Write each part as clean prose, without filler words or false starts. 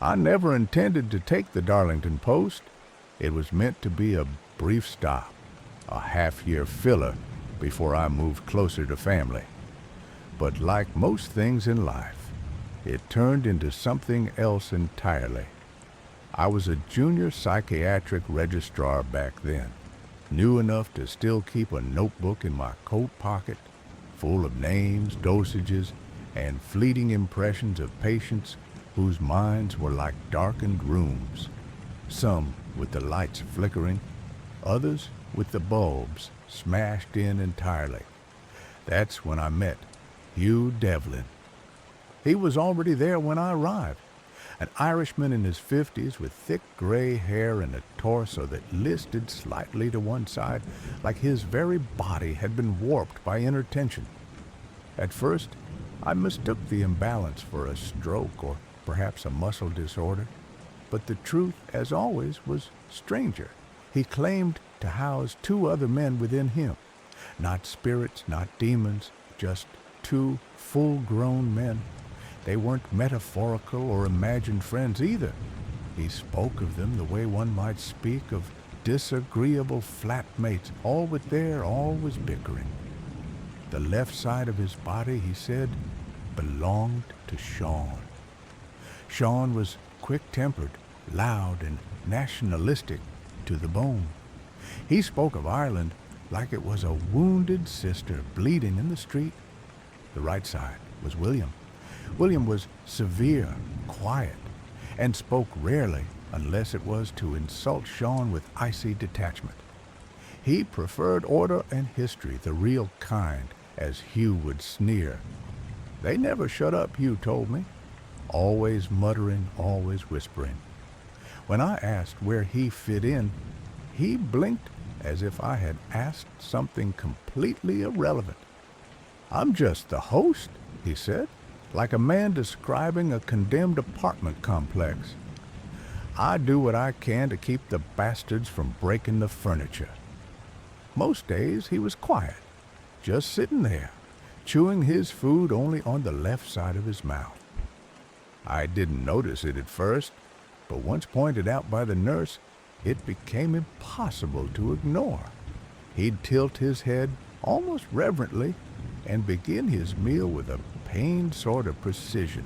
I never intended to take the Darlington post. It was meant to be a brief stop, a half-year filler before I moved closer to family. But like most things in life, it turned into something else entirely. I was a junior psychiatric registrar back then, new enough to still keep a notebook in my coat pocket, full of names, dosages, and fleeting impressions of patients whose minds were like darkened rooms, some with the lights flickering, others with the bulbs smashed in entirely. That's when I met Hugh Devlin. He was already there when I arrived, an Irishman in his 50s with thick gray hair and a torso that listed slightly to one side like his very body had been warped by inner tension. At first, I mistook the imbalance for a stroke or perhaps a muscle disorder, but the truth, as always, was stranger. He claimed to house two other men within him, not spirits, not demons, just two full-grown men. They weren't metaphorical or imagined friends either. He spoke of them the way one might speak of disagreeable flatmates, always there, always bickering. The left side of his body, he said, belonged to Sean. Sean was quick-tempered, loud, and nationalistic to the bone. He spoke of Ireland like it was a wounded sister bleeding in the street. The right side was William. William was severe, quiet, and spoke rarely unless it was to insult Sean with icy detachment. He preferred order and history, the real kind, as Hugh would sneer. They never shut up, Hugh told me, always muttering, always whispering. When I asked where he fit in, he blinked as if I had asked something completely irrelevant. "I'm just the host," he said, like a man describing a condemned apartment complex. "I do what I can to keep the bastards from breaking the furniture." Most days he was quiet, just sitting there, chewing his food only on the left side of his mouth. I didn't notice it at first, but once pointed out by the nurse, it became impossible to ignore. He'd tilt his head almost reverently and begin his meal with a pained sort of precision.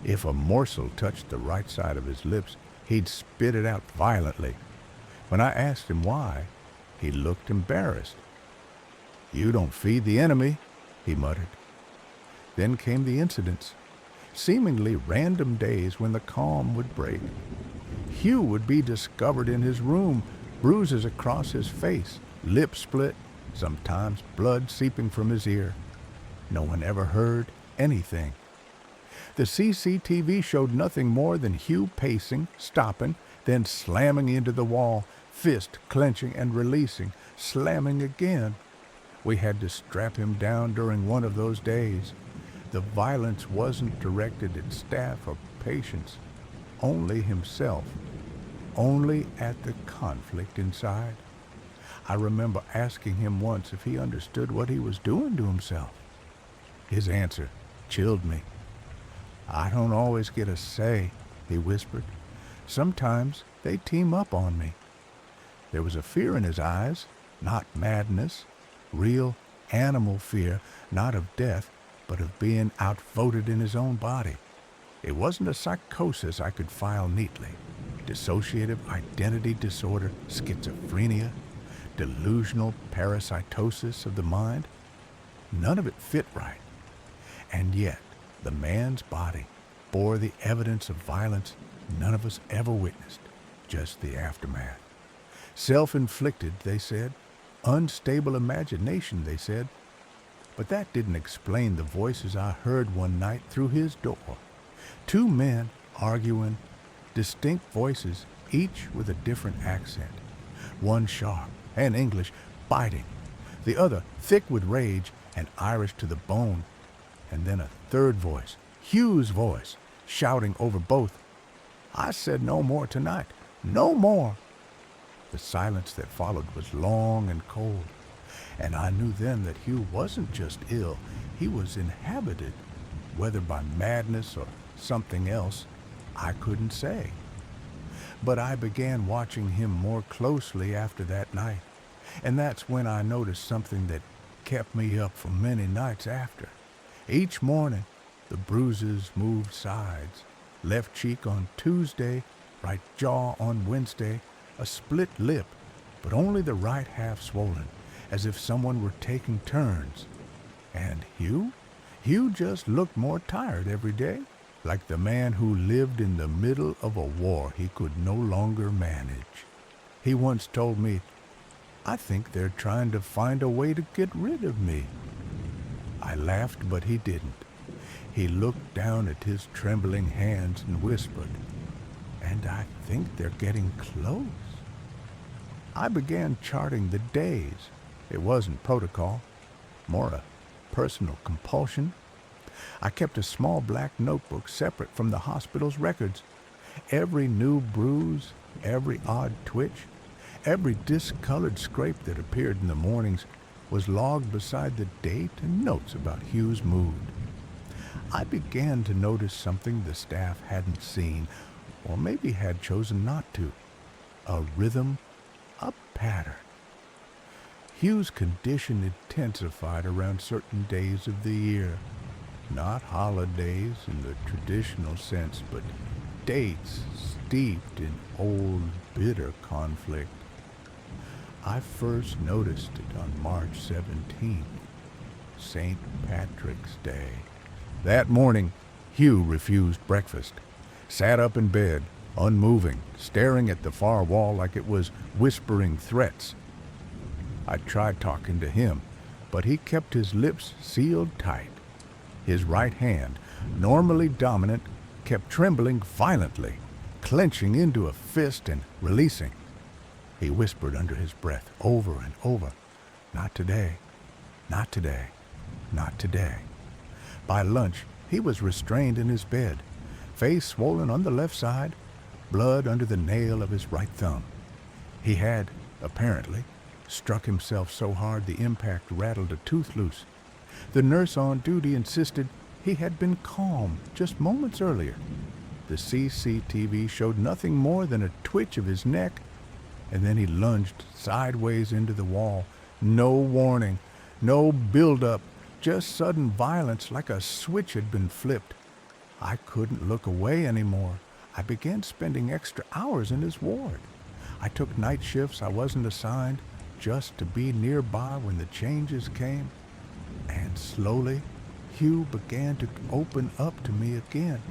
If a morsel touched the right side of his lips, he'd spit it out violently. When I asked him why, he looked embarrassed. "You don't feed the enemy," he muttered. Then came the incidents, seemingly random days when the calm would break. Hugh would be discovered in his room, bruises across his face, lips split, sometimes blood seeping from his ear. No one ever heard anything. The CCTV showed nothing more than Hugh pacing, stopping, then slamming into the wall, fist clenching and releasing, slamming again. We had to strap him down during one of those days. The violence wasn't directed at staff or patients, only himself, only at the conflict inside. I remember asking him once if he understood what he was doing to himself. His answer chilled me. "I don't always get a say," he whispered. "Sometimes they team up on me." There was a fear in his eyes, not madness, real animal fear, not of death, but of being outvoted in his own body. It wasn't a psychosis I could file neatly. Dissociative identity disorder, schizophrenia, delusional parasitosis of the mind. None of it fit right. And yet, the man's body bore the evidence of violence none of us ever witnessed, just the aftermath. Self-inflicted, they said. Unstable imagination, they said. But that didn't explain the voices I heard one night through his door. Two men arguing, distinct voices, each with a different accent. One sharp and English, biting. The other thick with rage and Irish to the bone. And then a third voice, Hugh's voice, shouting over both. I said no more tonight. No more. The silence that followed was long and cold. And I knew then that Hugh wasn't just ill. He was inhabited, whether by madness or something else. I couldn't say. But I began watching him more closely after that night, and that's when I noticed something that kept me up for many nights after. Each morning, the bruises moved sides, left cheek on Tuesday, right jaw on Wednesday, a split lip, but only the right half swollen, as if someone were taking turns. And Hugh? Hugh just looked more tired every day, like the man who lived in the middle of a war he could no longer manage. He once told me, "I think they're trying to find a way to get rid of me." I laughed, but he didn't. He looked down at his trembling hands and whispered, "And I think they're getting close." I began charting the days. It wasn't protocol, more a personal compulsion. I kept a small black notebook separate from the hospital's records. Every new bruise, every odd twitch, every discolored scrape that appeared in the mornings was logged beside the date and notes about Hugh's mood. I began to notice something the staff hadn't seen, or maybe had chosen not to. A rhythm, a pattern. Hugh's condition intensified around certain days of the year. Not holidays in the traditional sense, but dates steeped in old, bitter conflict. I first noticed it on March 17th, St. Patrick's Day. That morning, Hugh refused breakfast, sat up in bed, unmoving, staring at the far wall like it was whispering threats. I tried talking to him, but he kept his lips sealed tight. His right hand, normally dominant, kept trembling violently, clenching into a fist and releasing. He whispered under his breath over and over, "Not today, not today, not today." By lunch, he was restrained in his bed, face swollen on the left side, blood under the nail of his right thumb. He had, apparently, struck himself so hard the impact rattled a tooth loose. The nurse on duty insisted he had been calm just moments earlier. The CCTV showed nothing more than a twitch of his neck, and then he lunged sideways into the wall. No warning, no build-up, just sudden violence like a switch had been flipped. I couldn't look away anymore. I began spending extra hours in his ward. I took night shifts I wasn't assigned, just to be nearby when the changes came. And slowly, Hugh began to open up to me again.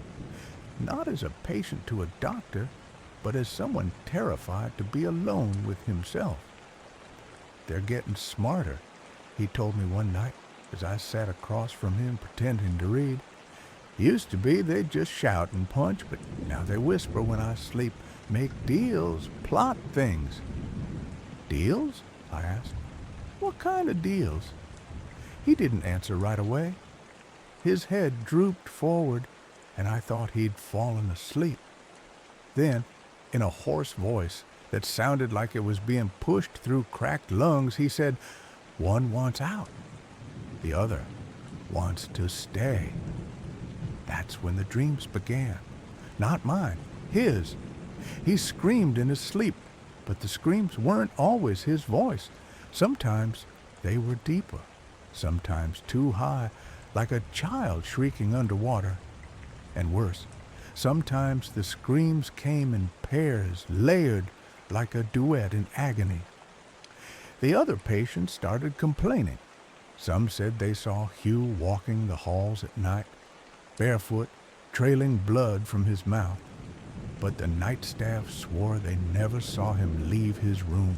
Not as a patient to a doctor, but as someone terrified to be alone with himself. "They're getting smarter," he told me one night as I sat across from him pretending to read. "Used to be they'd just shout and punch, but now they whisper when I sleep, make deals, plot things." "Deals?" I asked. "What kind of deals?" He didn't answer right away. His head drooped forward, and I thought he'd fallen asleep. Then, in a hoarse voice that sounded like it was being pushed through cracked lungs, he said, "One wants out. The other wants to stay." That's when the dreams began. Not mine, his. He screamed in his sleep, but the screams weren't always his voice. Sometimes they were deeper, sometimes too high, like a child shrieking underwater. And worse, sometimes the screams came in pairs, layered like a duet in agony. The other patients started complaining. Some said they saw Hugh walking the halls at night, barefoot, trailing blood from his mouth. But the night staff swore they never saw him leave his room.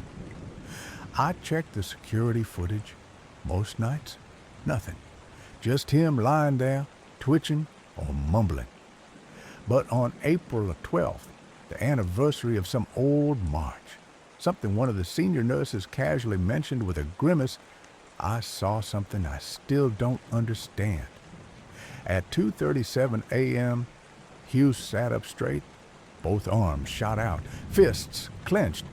I checked the security footage. Most nights, nothing. Just him lying there, twitching or mumbling. But on April 12th, the anniversary of some old march, something one of the senior nurses casually mentioned with a grimace, I saw something I still don't understand. At 2:37 a.m., Hugh sat up straight, both arms shot out, fists clenched.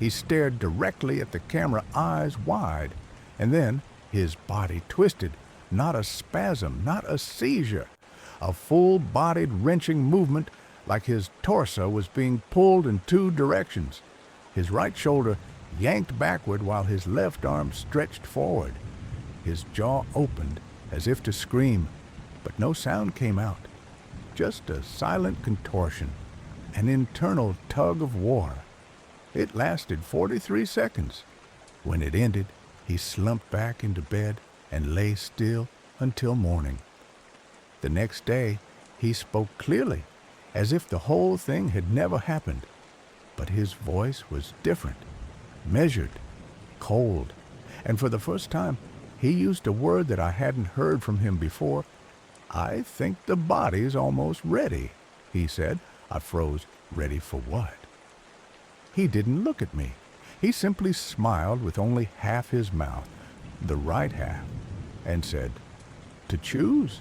He stared directly at the camera, eyes wide, and then his body twisted. Not a spasm, not a seizure. A full-bodied wrenching movement like his torso was being pulled in two directions. His right shoulder yanked backward while his left arm stretched forward. His jaw opened as if to scream, but no sound came out. Just a silent contortion, an internal tug of war. It lasted 43 seconds. When it ended, he slumped back into bed and lay still until morning. The next day, he spoke clearly, as if the whole thing had never happened. But his voice was different, measured, cold, and for the first time, he used a word that I hadn't heard from him before. "I think the body's almost ready," he said. I froze. Ready for what? He didn't look at me. He simply smiled with only half his mouth, the right half, and said, "To choose."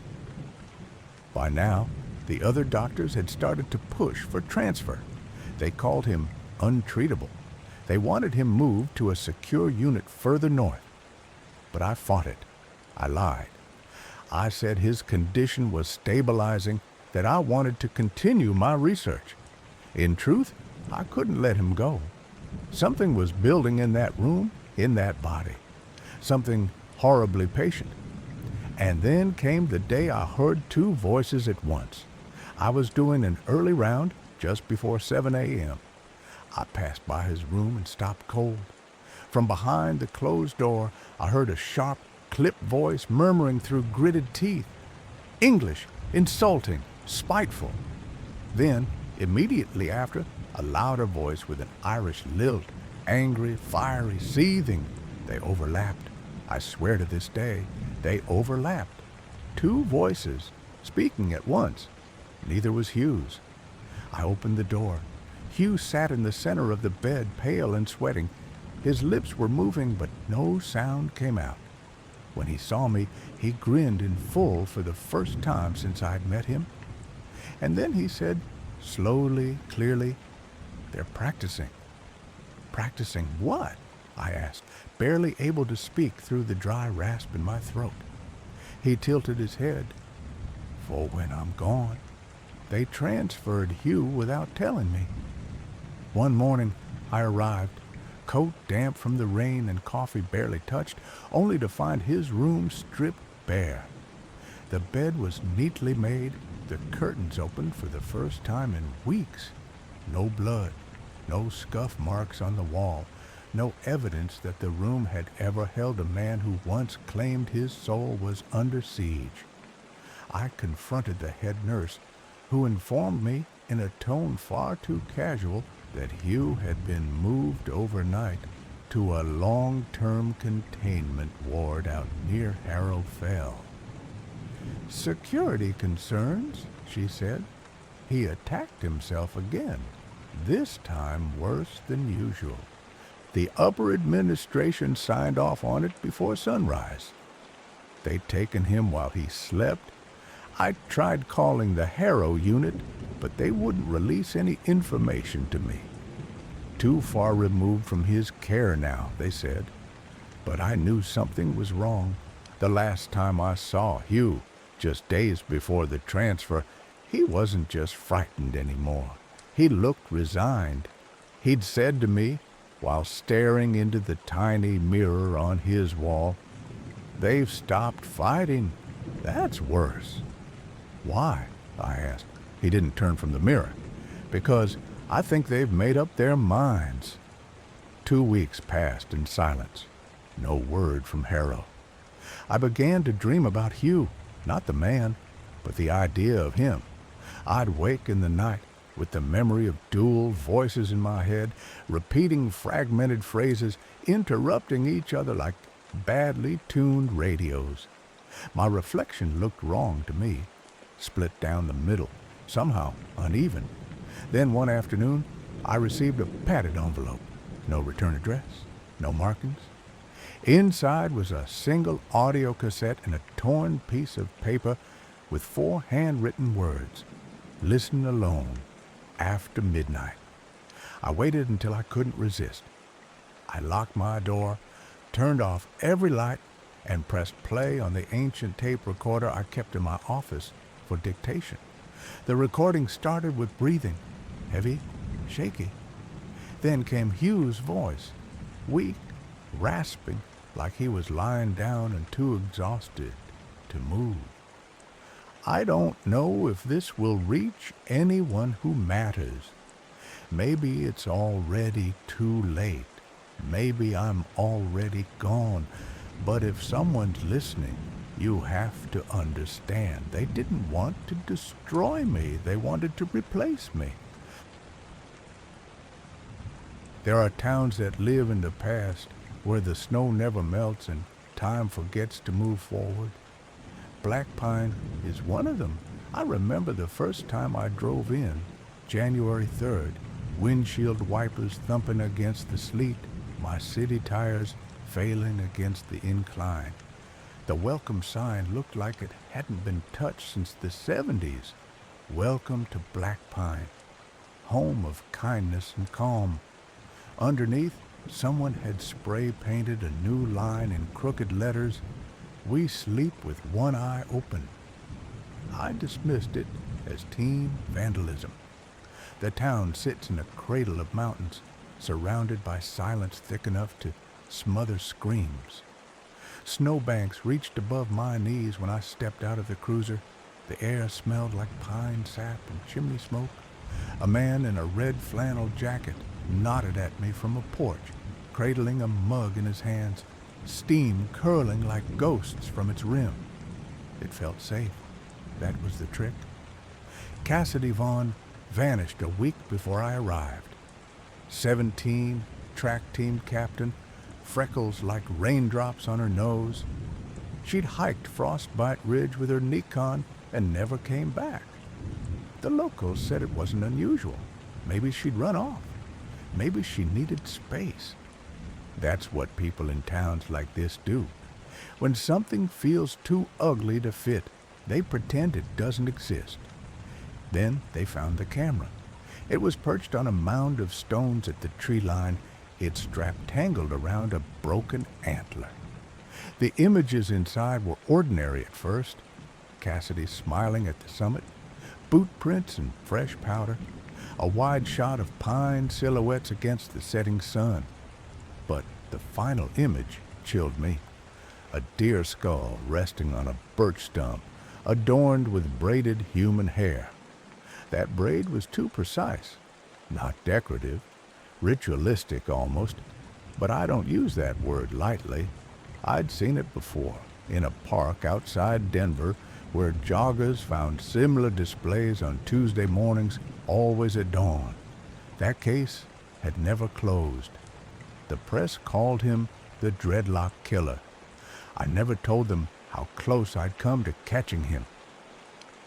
By now, the other doctors had started to push for transfer. They called him untreatable. They wanted him moved to a secure unit further north. But I fought it. I lied. I said his condition was stabilizing, that I wanted to continue my research. In truth, I couldn't let him go. Something was building in that room, in that body. Something horribly patient. And then came the day I heard two voices at once. I was doing an early round just before 7 a.m. I passed by his room and stopped cold. From behind the closed door, I heard a sharp, clipped voice murmuring through gritted teeth. English, insulting, spiteful. Then, immediately after, a louder voice with an Irish lilt, angry, fiery, seething. They overlapped. I swear to this day, they overlapped. Two voices, speaking at once. Neither was Hugh's. I opened the door. Hugh sat in the center of the bed, pale and sweating. His lips were moving, but no sound came out. When he saw me, he grinned in full for the first time since I'd met him. And then he said, slowly, clearly, "They're practicing." "Practicing what?" I asked, barely able to speak through the dry rasp in my throat. He tilted his head. "For when I'm gone. They transferred Hugh without telling me." One morning, I arrived, coat damp from the rain and coffee barely touched, only to find his room stripped bare. The bed was neatly made, the curtains opened for the first time in weeks. No blood, no scuff marks on the wall, no evidence that the room had ever held a man who once claimed his soul was under siege. I confronted the head nurse, who informed me in a tone far too casual that Hugh had been moved overnight to a long-term containment ward out near Harrow Fell. "Security concerns," she said. "He attacked himself again, this time worse than usual. The upper administration signed off on it before sunrise. They'd taken him while he slept. I tried calling the Harrow unit, but they wouldn't release any information to me. Too far removed from his care now, they said. But I knew something was wrong. The last time I saw Hugh, just days before the transfer, he wasn't just frightened anymore. He looked resigned. He'd said to me, while staring into the tiny mirror on his wall, "They've stopped fighting. That's worse." "Why?" I asked. He didn't turn from the mirror. "Because I think they've made up their minds." 2 weeks passed in silence. No word from Harrow. I began to dream about Hugh, not the man, but the idea of him. I'd wake in the night with the memory of dual voices in my head, repeating fragmented phrases, interrupting each other like badly tuned radios. My reflection looked wrong to me, split down the middle, somehow uneven. Then one afternoon, I received a padded envelope. No return address, no markings. Inside was a single audio cassette and a torn piece of paper with 4 handwritten words. "Listen alone. After midnight." I waited until I couldn't resist. I locked my door, turned off every light, and pressed play on the ancient tape recorder I kept in my office for dictation. The recording started with breathing, heavy, shaky. Then came Hugh's voice, weak, rasping, like he was lying down and too exhausted to move. I don't know if this will reach anyone who matters. Maybe it's already too late. Maybe I'm already gone. But if someone's listening, you have to understand. They didn't want to destroy me. They wanted to replace me. There are towns that live in the past where the snow never melts and time forgets to move forward. Black Pine is one of them. I remember the first time I drove in, January 3rd, windshield wipers thumping against the sleet, my city tires failing against the incline. The welcome sign looked like it hadn't been touched since the 70s. Welcome to Black Pine, home of kindness and calm. Underneath, someone had spray painted a new line in crooked letters, "We sleep with one eye open." I dismissed it as teen vandalism. The town sits in a cradle of mountains, surrounded by silence thick enough to smother screams. Snowbanks reached above my knees when I stepped out of the cruiser. The air smelled like pine sap and chimney smoke. A man in a red flannel jacket nodded at me from a porch, cradling a mug in his hands, steam curling like ghosts from its rim. It felt safe. That was the trick. Cassidy Vaughn vanished a week before I arrived. 17, track team captain, freckles like raindrops on her nose. She'd hiked Frostbite Ridge with her Nikon and never came back. The locals said it wasn't unusual. Maybe she'd run off. Maybe she needed space. That's what people in towns like this do. When something feels too ugly to fit, they pretend it doesn't exist. Then they found the camera. It was perched on a mound of stones at the tree line, its strap tangled around a broken antler. The images inside were ordinary at first. Cassidy smiling at the summit, boot prints and fresh powder, a wide shot of pine silhouettes against the setting sun. But the final image chilled me. A deer skull resting on a birch stump, adorned with braided human hair. That braid was too precise, not decorative, ritualistic almost, but I don't use that word lightly. I'd seen it before, in a park outside Denver, where joggers found similar displays on Tuesday mornings, always at dawn. That case had never closed. The press called him the Dreadlock Killer. I never told them how close I'd come to catching him.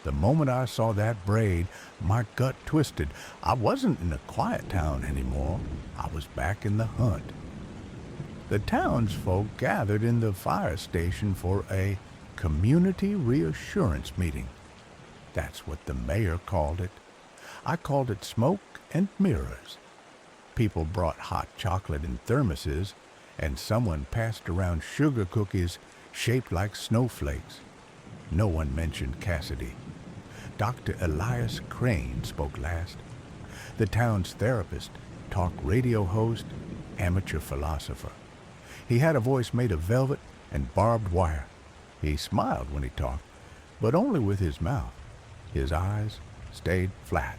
The moment I saw that braid, my gut twisted. I wasn't in a quiet town anymore. I was back in the hunt. The townsfolk gathered in the fire station for a community reassurance meeting. That's what the mayor called it. I called it smoke and mirrors. People brought hot chocolate in thermoses, and someone passed around sugar cookies shaped like snowflakes. No one mentioned Cassidy. Dr. Elias Crane spoke last. The town's therapist, talk radio host, amateur philosopher. He had a voice made of velvet and barbed wire. He smiled when he talked, but only with his mouth. His eyes stayed flat.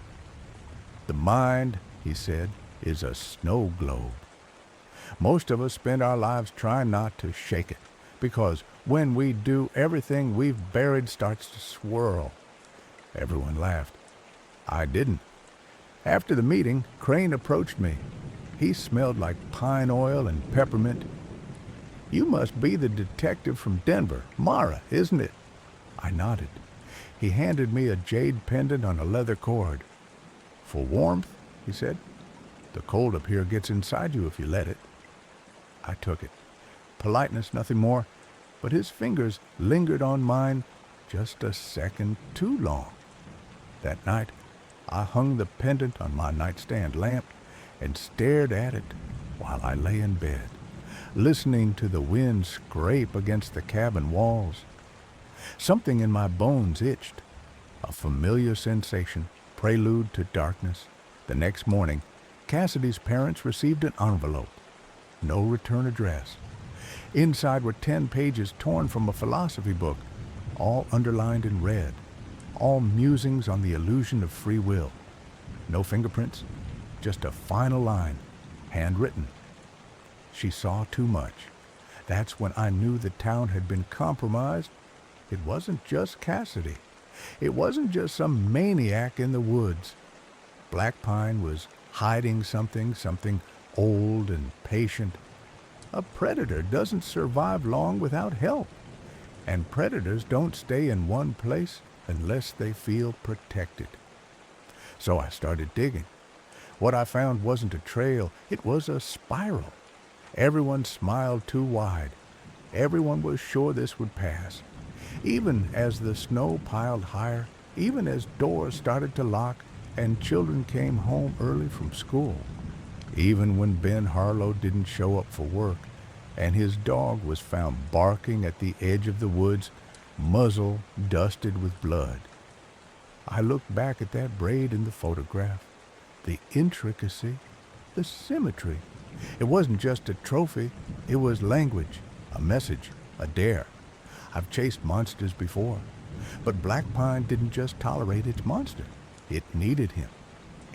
The mind, he said, is a snow globe. Most of us spend our lives trying not to shake it, because when we do, everything we've buried starts to swirl. Everyone laughed. I didn't. After the meeting, Crane approached me. He smelled like pine oil and peppermint. "You must be the detective from Denver, Mara, isn't it?" I nodded. He handed me a jade pendant on a leather cord. "For warmth," he said. "The cold up here gets inside you if you let it." I took it. Politeness, nothing more, but his fingers lingered on mine just a second too long. That night, I hung the pendant on my nightstand lamp and stared at it while I lay in bed, listening to the wind scrape against the cabin walls. Something in my bones itched. A familiar sensation, prelude to darkness. The next morning, Cassidy's parents received an envelope. No return address. Inside were 10 pages torn from a philosophy book, all underlined in red, all musings on the illusion of free will. No fingerprints, just a final line, handwritten. She saw too much. That's when I knew the town had been compromised. It wasn't just Cassidy. It wasn't just some maniac in the woods. Black Pine was hiding something old and patient. A predator doesn't survive long without help. And predators don't stay in one place unless they feel protected. So I started digging. What I found wasn't a trail, it was a spiral. Everyone smiled too wide. Everyone was sure this would pass. Even as the snow piled higher, even as doors started to lock and children came home early from school, even when Ben Harlow didn't show up for work and his dog was found barking at the edge of the woods, muzzle dusted with blood. I looked back at that braid in the photograph, the intricacy, the symmetry. It wasn't just a trophy, it was language, a message, a dare. I've chased monsters before, but Black Pine didn't just tolerate its monster. It needed him,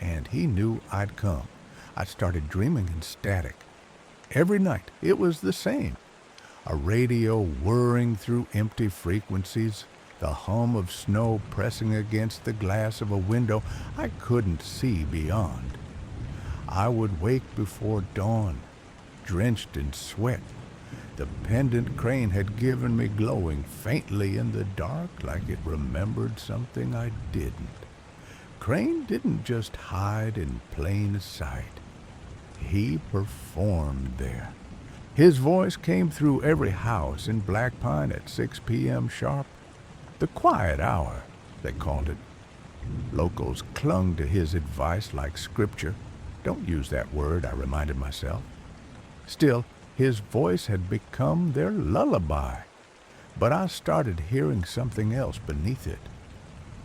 and he knew I'd come. I started dreaming in static. Every night, it was the same. A radio whirring through empty frequencies, the hum of snow pressing against the glass of a window I couldn't see beyond. I would wake before dawn, drenched in sweat. The pendant crane had given me glowing faintly in the dark like it remembered something I didn't. Crane didn't just hide in plain sight. He performed there. His voice came through every house in Black Pine at 6 p.m. sharp. The quiet hour, they called it. Locals clung to his advice like scripture. Don't use that word, I reminded myself. Still, his voice had become their lullaby. But I started hearing something else beneath it.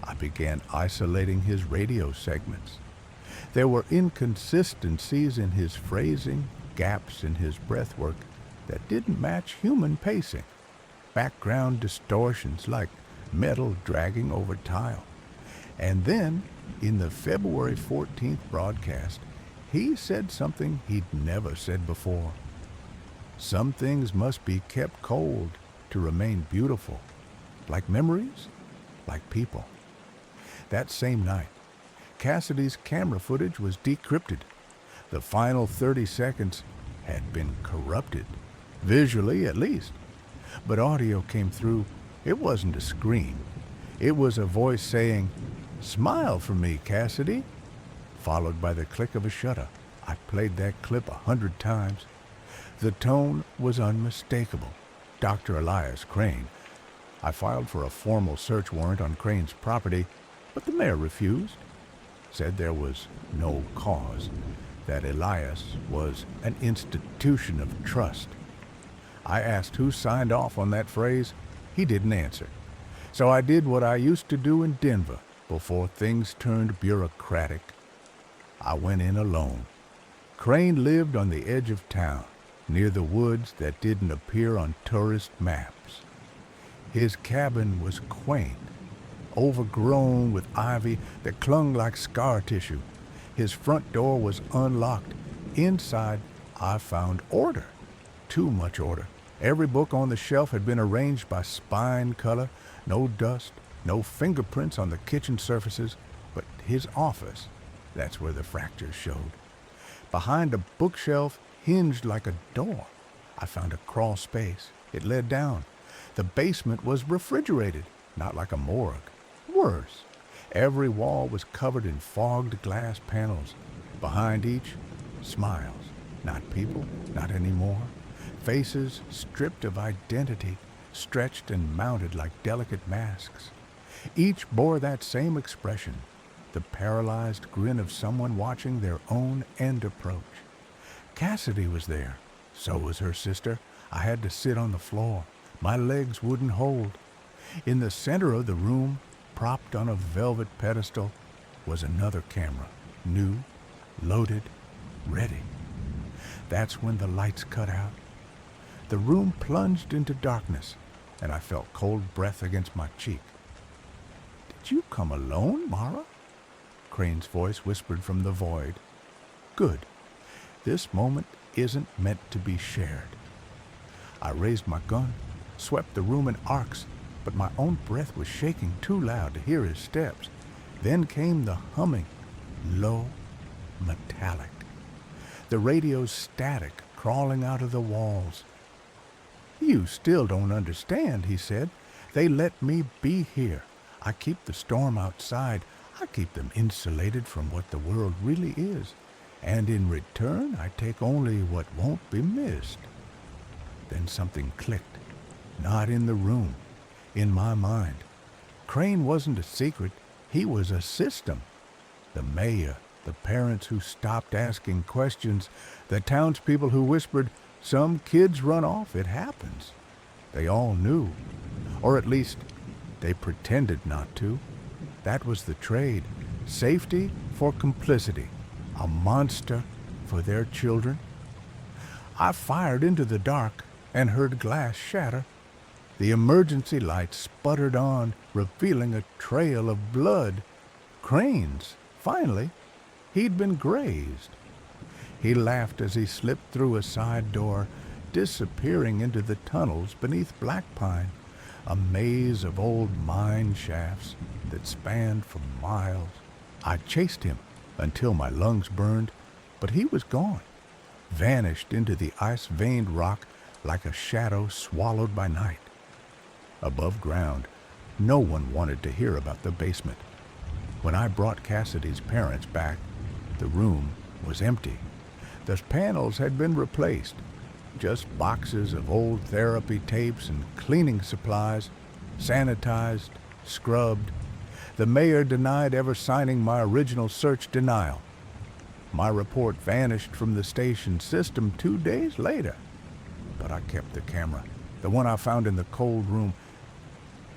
I began isolating his radio segments. There were inconsistencies in his phrasing, gaps in his breathwork that didn't match human pacing. Background distortions like metal dragging over tile. And then, in the February 14th broadcast, he said something he'd never said before. Some things must be kept cold to remain beautiful, like memories, like people. That same night, Cassidy's camera footage was decrypted. The final 30 seconds had been corrupted, visually at least. But audio came through. It wasn't a scream. It was a voice saying, "Smile for me, Cassidy," followed by the click of a shutter. I played that clip 100 times. The tone was unmistakable. Dr. Elias Crane. I filed for a formal search warrant on Crane's property, but the mayor refused. Said there was no cause, that Elias was an institution of trust. I asked who signed off on that phrase. He didn't answer. So I did what I used to do in Denver before things turned bureaucratic. I went in alone. Crane lived on the edge of town, near the woods that didn't appear on tourist maps. His cabin was quaint, overgrown with ivy that clung like scar tissue. His front door was unlocked. Inside, I found order. Too much order. Every book on the shelf had been arranged by spine color. No dust, no fingerprints on the kitchen surfaces, but his office, that's where the fractures showed. Behind a bookshelf hinged like a door, I found a crawl space. It led down. The basement was refrigerated, not like a morgue. Worse, every wall was covered in fogged glass panels. Behind each, smiles. Not people, not anymore. Faces stripped of identity, stretched and mounted like delicate masks. Each bore that same expression, the paralyzed grin of someone watching their own end approach. Cassidy was there. So was her sister. I had to sit on the floor. My legs wouldn't hold. In the center of the room, propped on a velvet pedestal, was another camera, new, loaded, ready. That's when the lights cut out. The room plunged into darkness, and I felt cold breath against my cheek. "Did you come alone, Mara?" Crane's voice whispered from the void. "Good. This moment isn't meant to be shared." I raised my gun, swept the room in arcs, but my own breath was shaking too loud to hear his steps. Then came the humming, low, metallic. The radio's static crawling out of the walls. "You still don't understand," he said. "They let me be here. I keep the storm outside. I keep them insulated from what the world really is. And in return, I take only what won't be missed." Then something clicked. Not in the room, in my mind. Crane wasn't a secret. He was a system. The mayor, the parents who stopped asking questions, the townspeople who whispered, "Some kids run off, it happens." They all knew. Or at least, they pretended not to. That was the trade. Safety for complicity. A monster for their children. I fired into the dark and heard glass shatter. The emergency lights sputtered on, revealing a trail of blood. Crane's, finally. He'd been grazed. He laughed as he slipped through a side door, disappearing into the tunnels beneath black pine, a maze of old mine shafts that spanned for miles. I chased him until my lungs burned, but he was gone, vanished into the ice-veined rock like a shadow swallowed by night. Above ground, no one wanted to hear about the basement. When I brought Cassidy's parents back, the room was empty. The panels had been replaced, just boxes of old therapy tapes and cleaning supplies, sanitized, scrubbed. The mayor denied ever signing my original search denial. My report vanished from the station system 2 days later. But I kept the camera, the one I found in the cold room.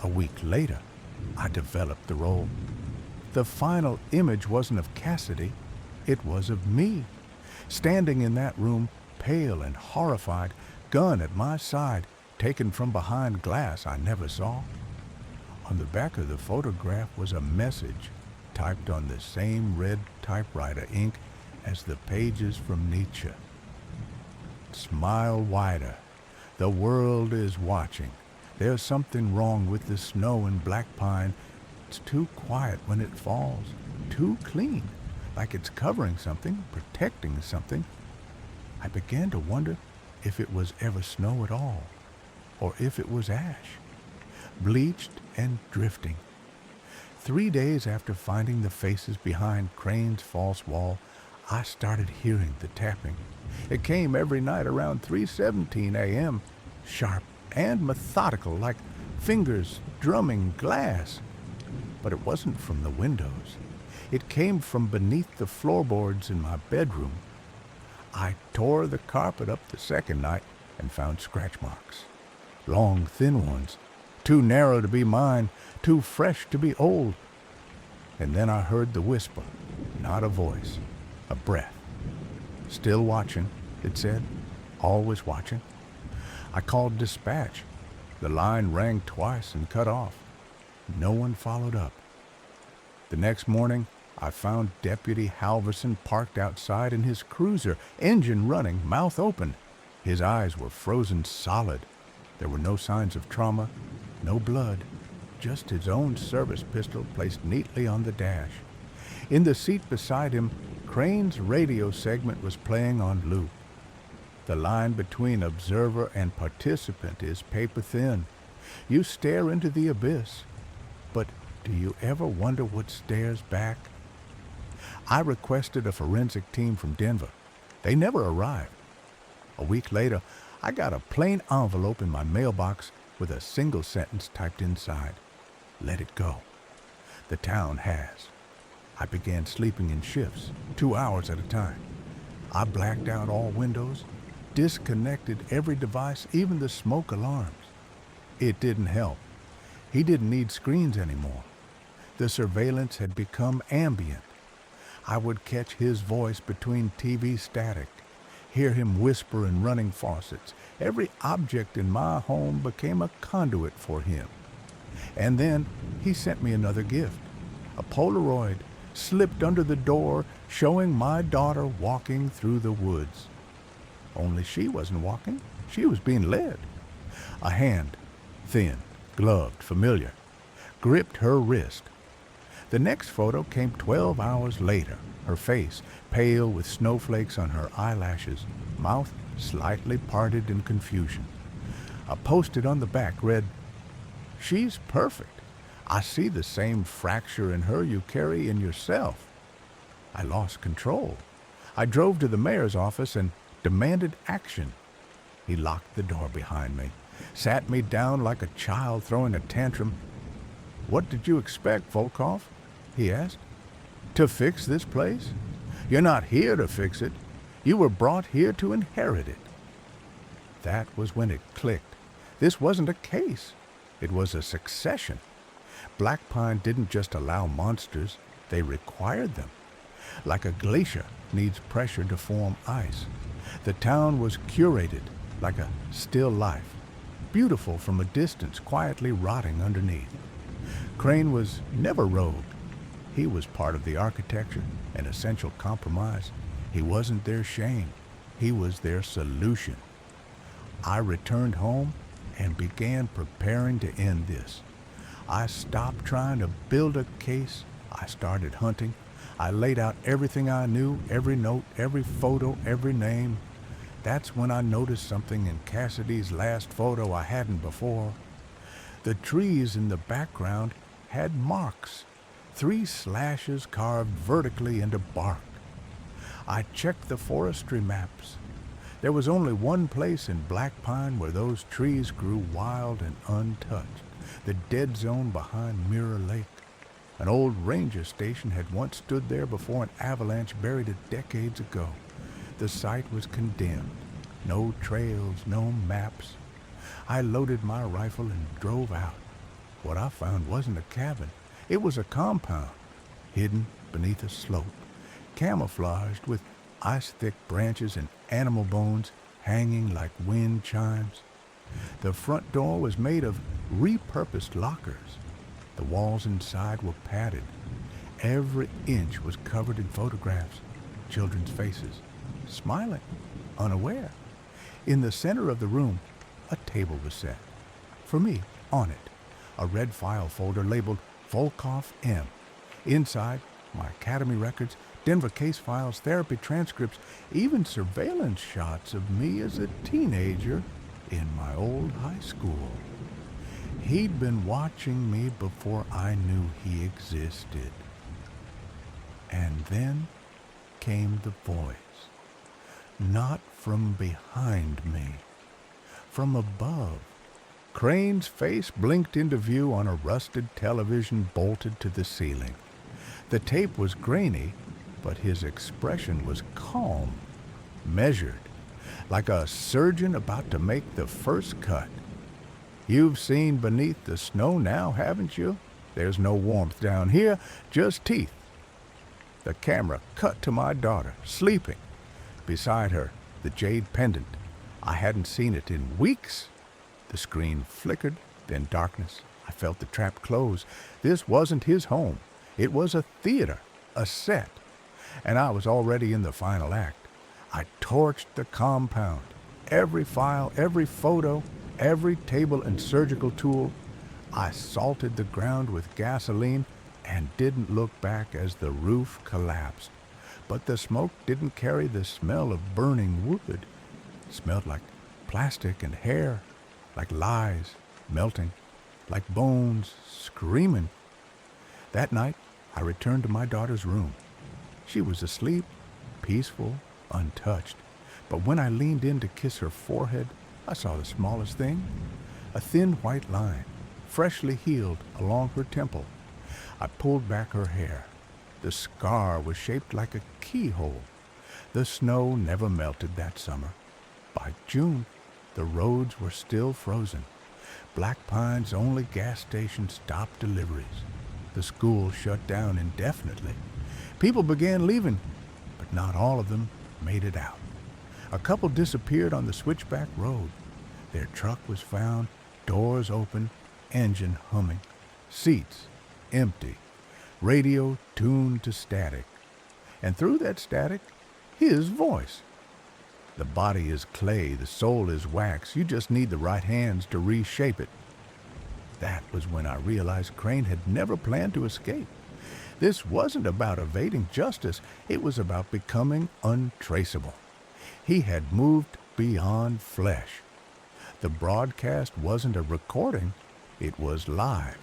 A week later, I developed the role. The final image wasn't of Cassidy, it was of me, standing in that room, pale and horrified, gun at my side, taken from behind glass I never saw. On the back of the photograph was a message, typed on the same red typewriter ink as the pages from Nietzsche. "Smile wider. The world is watching. There's something wrong with the snow in black pine. It's too quiet when it falls, too clean, like it's covering something, protecting something." I began to wonder if it was ever snow at all, or if it was ash, bleached and drifting. 3 days after finding the faces behind Crane's false wall, I started hearing the tapping. It came every night around 3:17 a.m., sharp and methodical, like fingers drumming glass. But it wasn't from the windows. It came from beneath the floorboards in my bedroom. I tore the carpet up the second night and found scratch marks. Long, thin ones, too narrow to be mine, too fresh to be old. And then I heard the whisper, not a voice, a breath. "Still watching," it said, "always watching." I called dispatch. The line rang twice and cut off. No one followed up. The next morning, I found Deputy Halverson parked outside in his cruiser, engine running, mouth open. His eyes were frozen solid. There were no signs of trauma, no blood, just his own service pistol placed neatly on the dash. In the seat beside him, Crane's radio segment was playing on loop. The line between observer and participant is paper thin. You stare into the abyss, but do you ever wonder what stares back? I requested a forensic team from Denver. They never arrived. A week later, I got a plain envelope in my mailbox with a single sentence typed inside. "Let it go. The town has." I began sleeping in shifts, 2 hours at a time. I blacked out all windows, disconnected every device, even the smoke alarms. It didn't help. He didn't need screens anymore. The surveillance had become ambient. I would catch his voice between TV static, hear him whisper in running faucets. Every object in my home became a conduit for him. And then he sent me another gift, a Polaroid slipped under the door showing my daughter walking through the woods. Only she wasn't walking, she was being led. A hand, thin, gloved, familiar, gripped her wrist. The next photo came 12 hours later, her face pale with snowflakes on her eyelashes, mouth slightly parted in confusion. A post-it on the back read, "She's perfect. I see the same fracture in her you carry in yourself." I lost control. I drove to the mayor's office and demanded action. He locked the door behind me, sat me down like a child throwing a tantrum. "What did you expect, Volkov?" he asked. "To fix this place? You're not here to fix it. You were brought here to inherit it." That was when it clicked. This wasn't a case. It was a succession. Black Pine didn't just allow monsters, they required them. Like a glacier needs pressure to form ice. The town was curated like a still life, beautiful from a distance, quietly rotting underneath. Crane was never rogue. He was part of the architecture, an essential compromise. He wasn't their shame. He was their solution. I returned home and began preparing to end this. I stopped trying to build a case. I started hunting. I laid out everything I knew, every note, every photo, every name. That's when I noticed something in Cassidy's last photo I hadn't before. The trees in the background had marks, 3 slashes carved vertically into bark. I checked the forestry maps. There was only one place in Black Pine where those trees grew wild and untouched, the dead zone behind Mirror Lake. An old ranger station had once stood there before an avalanche buried it decades ago. The site was condemned. No trails, no maps. I loaded my rifle and drove out. What I found wasn't a cabin. It was a compound, hidden beneath a slope, camouflaged with ice-thick branches and animal bones hanging like wind chimes. The front door was made of repurposed lockers. The walls inside were padded. Every inch was covered in photographs, children's faces, smiling, unaware. In the center of the room, a table was set. For me, on it, a red file folder labeled Volkov M. Inside, my academy records, Denver case files, therapy transcripts, even surveillance shots of me as a teenager in my old high school. He'd been watching me before I knew he existed. And then came the voice. Not from behind me, from above. Crane's face blinked into view on a rusted television bolted to the ceiling. The tape was grainy, but his expression was calm, measured, like a surgeon about to make the first cut. "You've seen beneath the snow now, haven't you? There's no warmth down here, just teeth." The camera cut to my daughter, sleeping. Beside her, the jade pendant. I hadn't seen it in weeks. The screen flickered, then darkness. I felt the trap close. This wasn't his home. It was a theater, a set. And I was already in the final act. I torched the compound. Every file, every photo, every table and surgical tool. I salted the ground with gasoline and didn't look back as the roof collapsed. But the smoke didn't carry the smell of burning wood. It smelled like plastic and hair, like lies melting, like bones screaming. That night, I returned to my daughter's room. She was asleep, peaceful, untouched. But when I leaned in to kiss her forehead, I saw the smallest thing, a thin white line, freshly healed along her temple. I pulled back her hair. The scar was shaped like a keyhole. The snow never melted that summer. By June, the roads were still frozen. Black Pine's only gas station stopped deliveries. The school shut down indefinitely. People began leaving, but not all of them made it out. A couple disappeared on the switchback road. Their truck was found, doors open, engine humming, seats empty, radio tuned to static. And through that static, his voice. The body is clay, the soul is wax. You just need the right hands to reshape it. That was when I realized Crane had never planned to escape. This wasn't about evading justice. It was about becoming untraceable. He had moved beyond flesh. The broadcast wasn't a recording. It was live.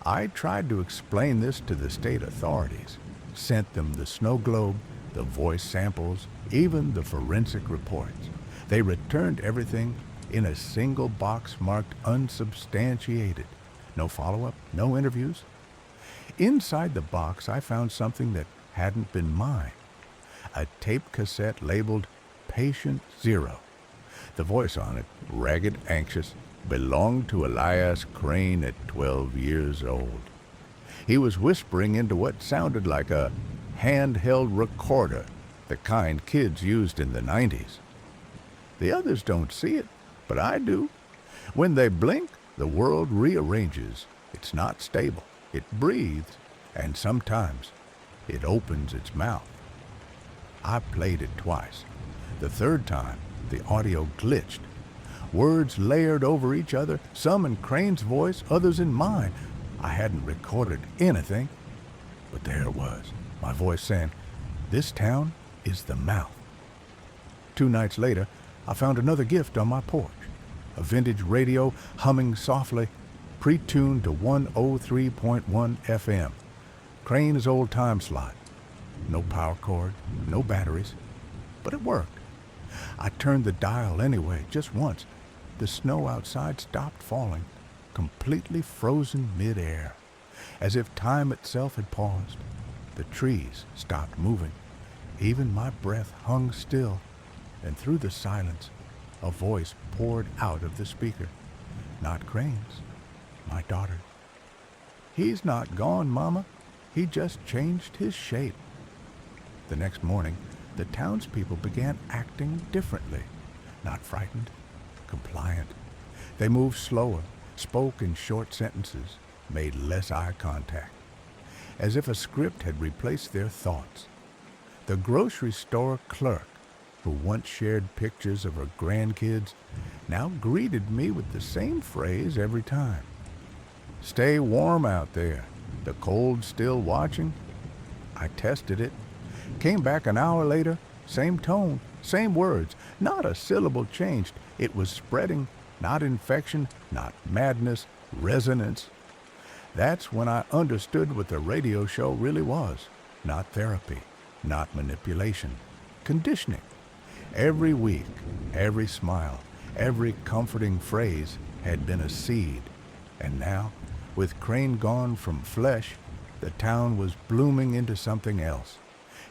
I tried to explain this to the state authorities, sent them the snow globe, the voice samples, even the forensic reports. They returned everything in a single box marked unsubstantiated. No follow-up, no interviews. Inside the box, I found something that hadn't been mine. A tape cassette labeled Patient Zero. The voice on it, ragged, anxious, belonged to Elias Crane at 12 years old. He was whispering into what sounded like a handheld recorder, the kind kids used in the 90s. The others don't see it, but I do. When they blink, the world rearranges. It's not stable. It breathes, and sometimes it opens its mouth. I played it twice. The third time, the audio glitched. Words layered over each other, some in Crane's voice, others in mine. I hadn't recorded anything, but there it was, my voice saying, "This town is the mouth." 2 nights later, I found another gift on my porch. A vintage radio humming softly, pre-tuned to 103.1 FM. Crane's old time slot. No power cord, no batteries, but it worked. I turned the dial anyway, just once. The snow outside stopped falling, completely frozen mid-air, as if time itself had paused. The trees stopped moving. Even my breath hung still, and through the silence, a voice poured out of the speaker. Not Crane's, my daughter. "He's not gone, Mama. He just changed his shape." The next morning, the townspeople began acting differently. Not frightened, compliant. They moved slower, spoke in short sentences, made less eye contact, as if a script had replaced their thoughts. The grocery store clerk, who once shared pictures of her grandkids, now greeted me with the same phrase every time. "Stay warm out there. The cold's still watching." I tested it. Came back an hour later, same tone, same words. Not a syllable changed. It was spreading, not infection, not madness, resonance. That's when I understood what the radio show really was. Not therapy, not manipulation. Conditioning. Every week, every smile, every comforting phrase had been a seed. And now, with Crane gone from flesh, the town was blooming into something else.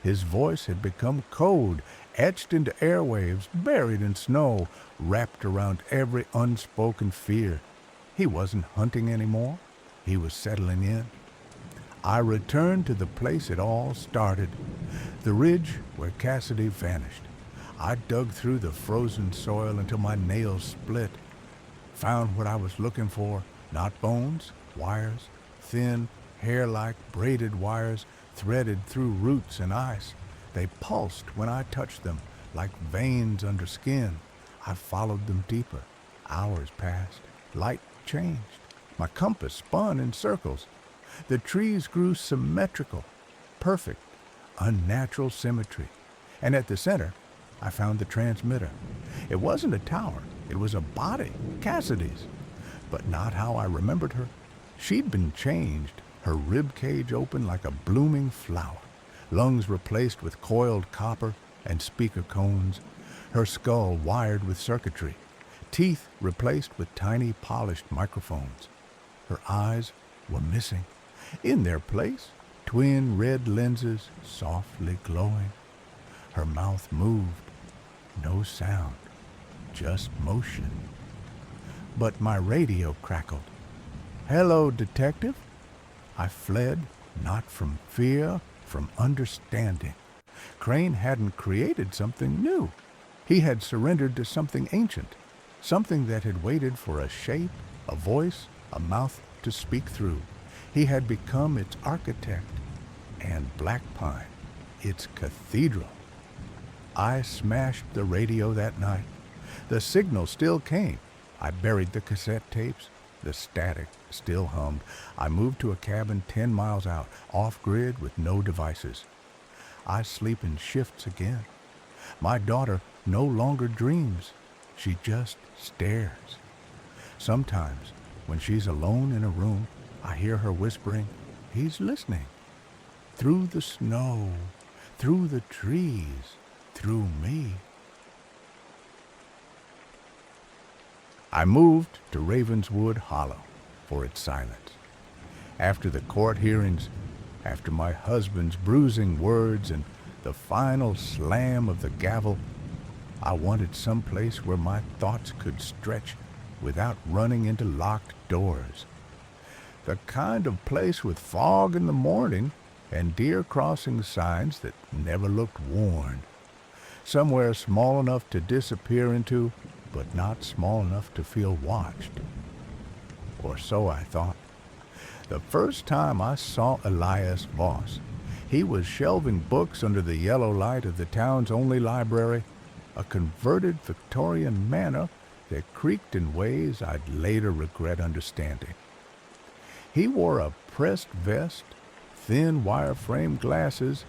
His voice had become code, etched into airwaves, buried in snow, wrapped around every unspoken fear. He wasn't hunting anymore. He was settling in. I returned to the place it all started, the ridge where Cassidy vanished. I dug through the frozen soil until my nails split. Found what I was looking for, not bones, wires, thin, hair-like braided wires threaded through roots and ice. They pulsed when I touched them, like veins under skin. I followed them deeper. Hours passed. Light changed. My compass spun in circles. The trees grew symmetrical, perfect, unnatural symmetry. And at the center, I found the transmitter. It wasn't a tower. It was a body, Cassidy's. But not how I remembered her. She'd been changed, her rib cage open like a blooming flower, lungs replaced with coiled copper and speaker cones, her skull wired with circuitry, teeth replaced with tiny polished microphones. Her eyes were missing. In their place, twin red lenses softly glowing. Her mouth moved. No sound, just motion. But my radio crackled. "Hello, detective." I fled not from fear, from understanding. Crane hadn't created something new. He had surrendered to something ancient, something that had waited for a shape, a voice, a mouth to speak through. He had become its architect, and Black Pine, its cathedral. I smashed the radio that night. The signal still came. I buried the cassette tapes. The static still hummed. I moved to a cabin 10 miles out, off-grid with no devices. I sleep in shifts again. My daughter no longer dreams. She just stares. Sometimes, when she's alone in a room, I hear her whispering, "He's listening." Through the snow, through the trees, through me. I moved to Ravenswood Hollow for its silence. After the court hearings, after my husband's bruising words and the final slam of the gavel, I wanted some place where my thoughts could stretch without running into locked doors. The kind of place with fog in the morning and deer crossing signs that never looked worn. Somewhere small enough to disappear into, but not small enough to feel watched. Or so I thought. The first time I saw Elias Voss, he was shelving books under the yellow light of the town's only library, a converted Victorian manor that creaked in ways I'd later regret understanding. He wore a pressed vest, thin wire-frame glasses,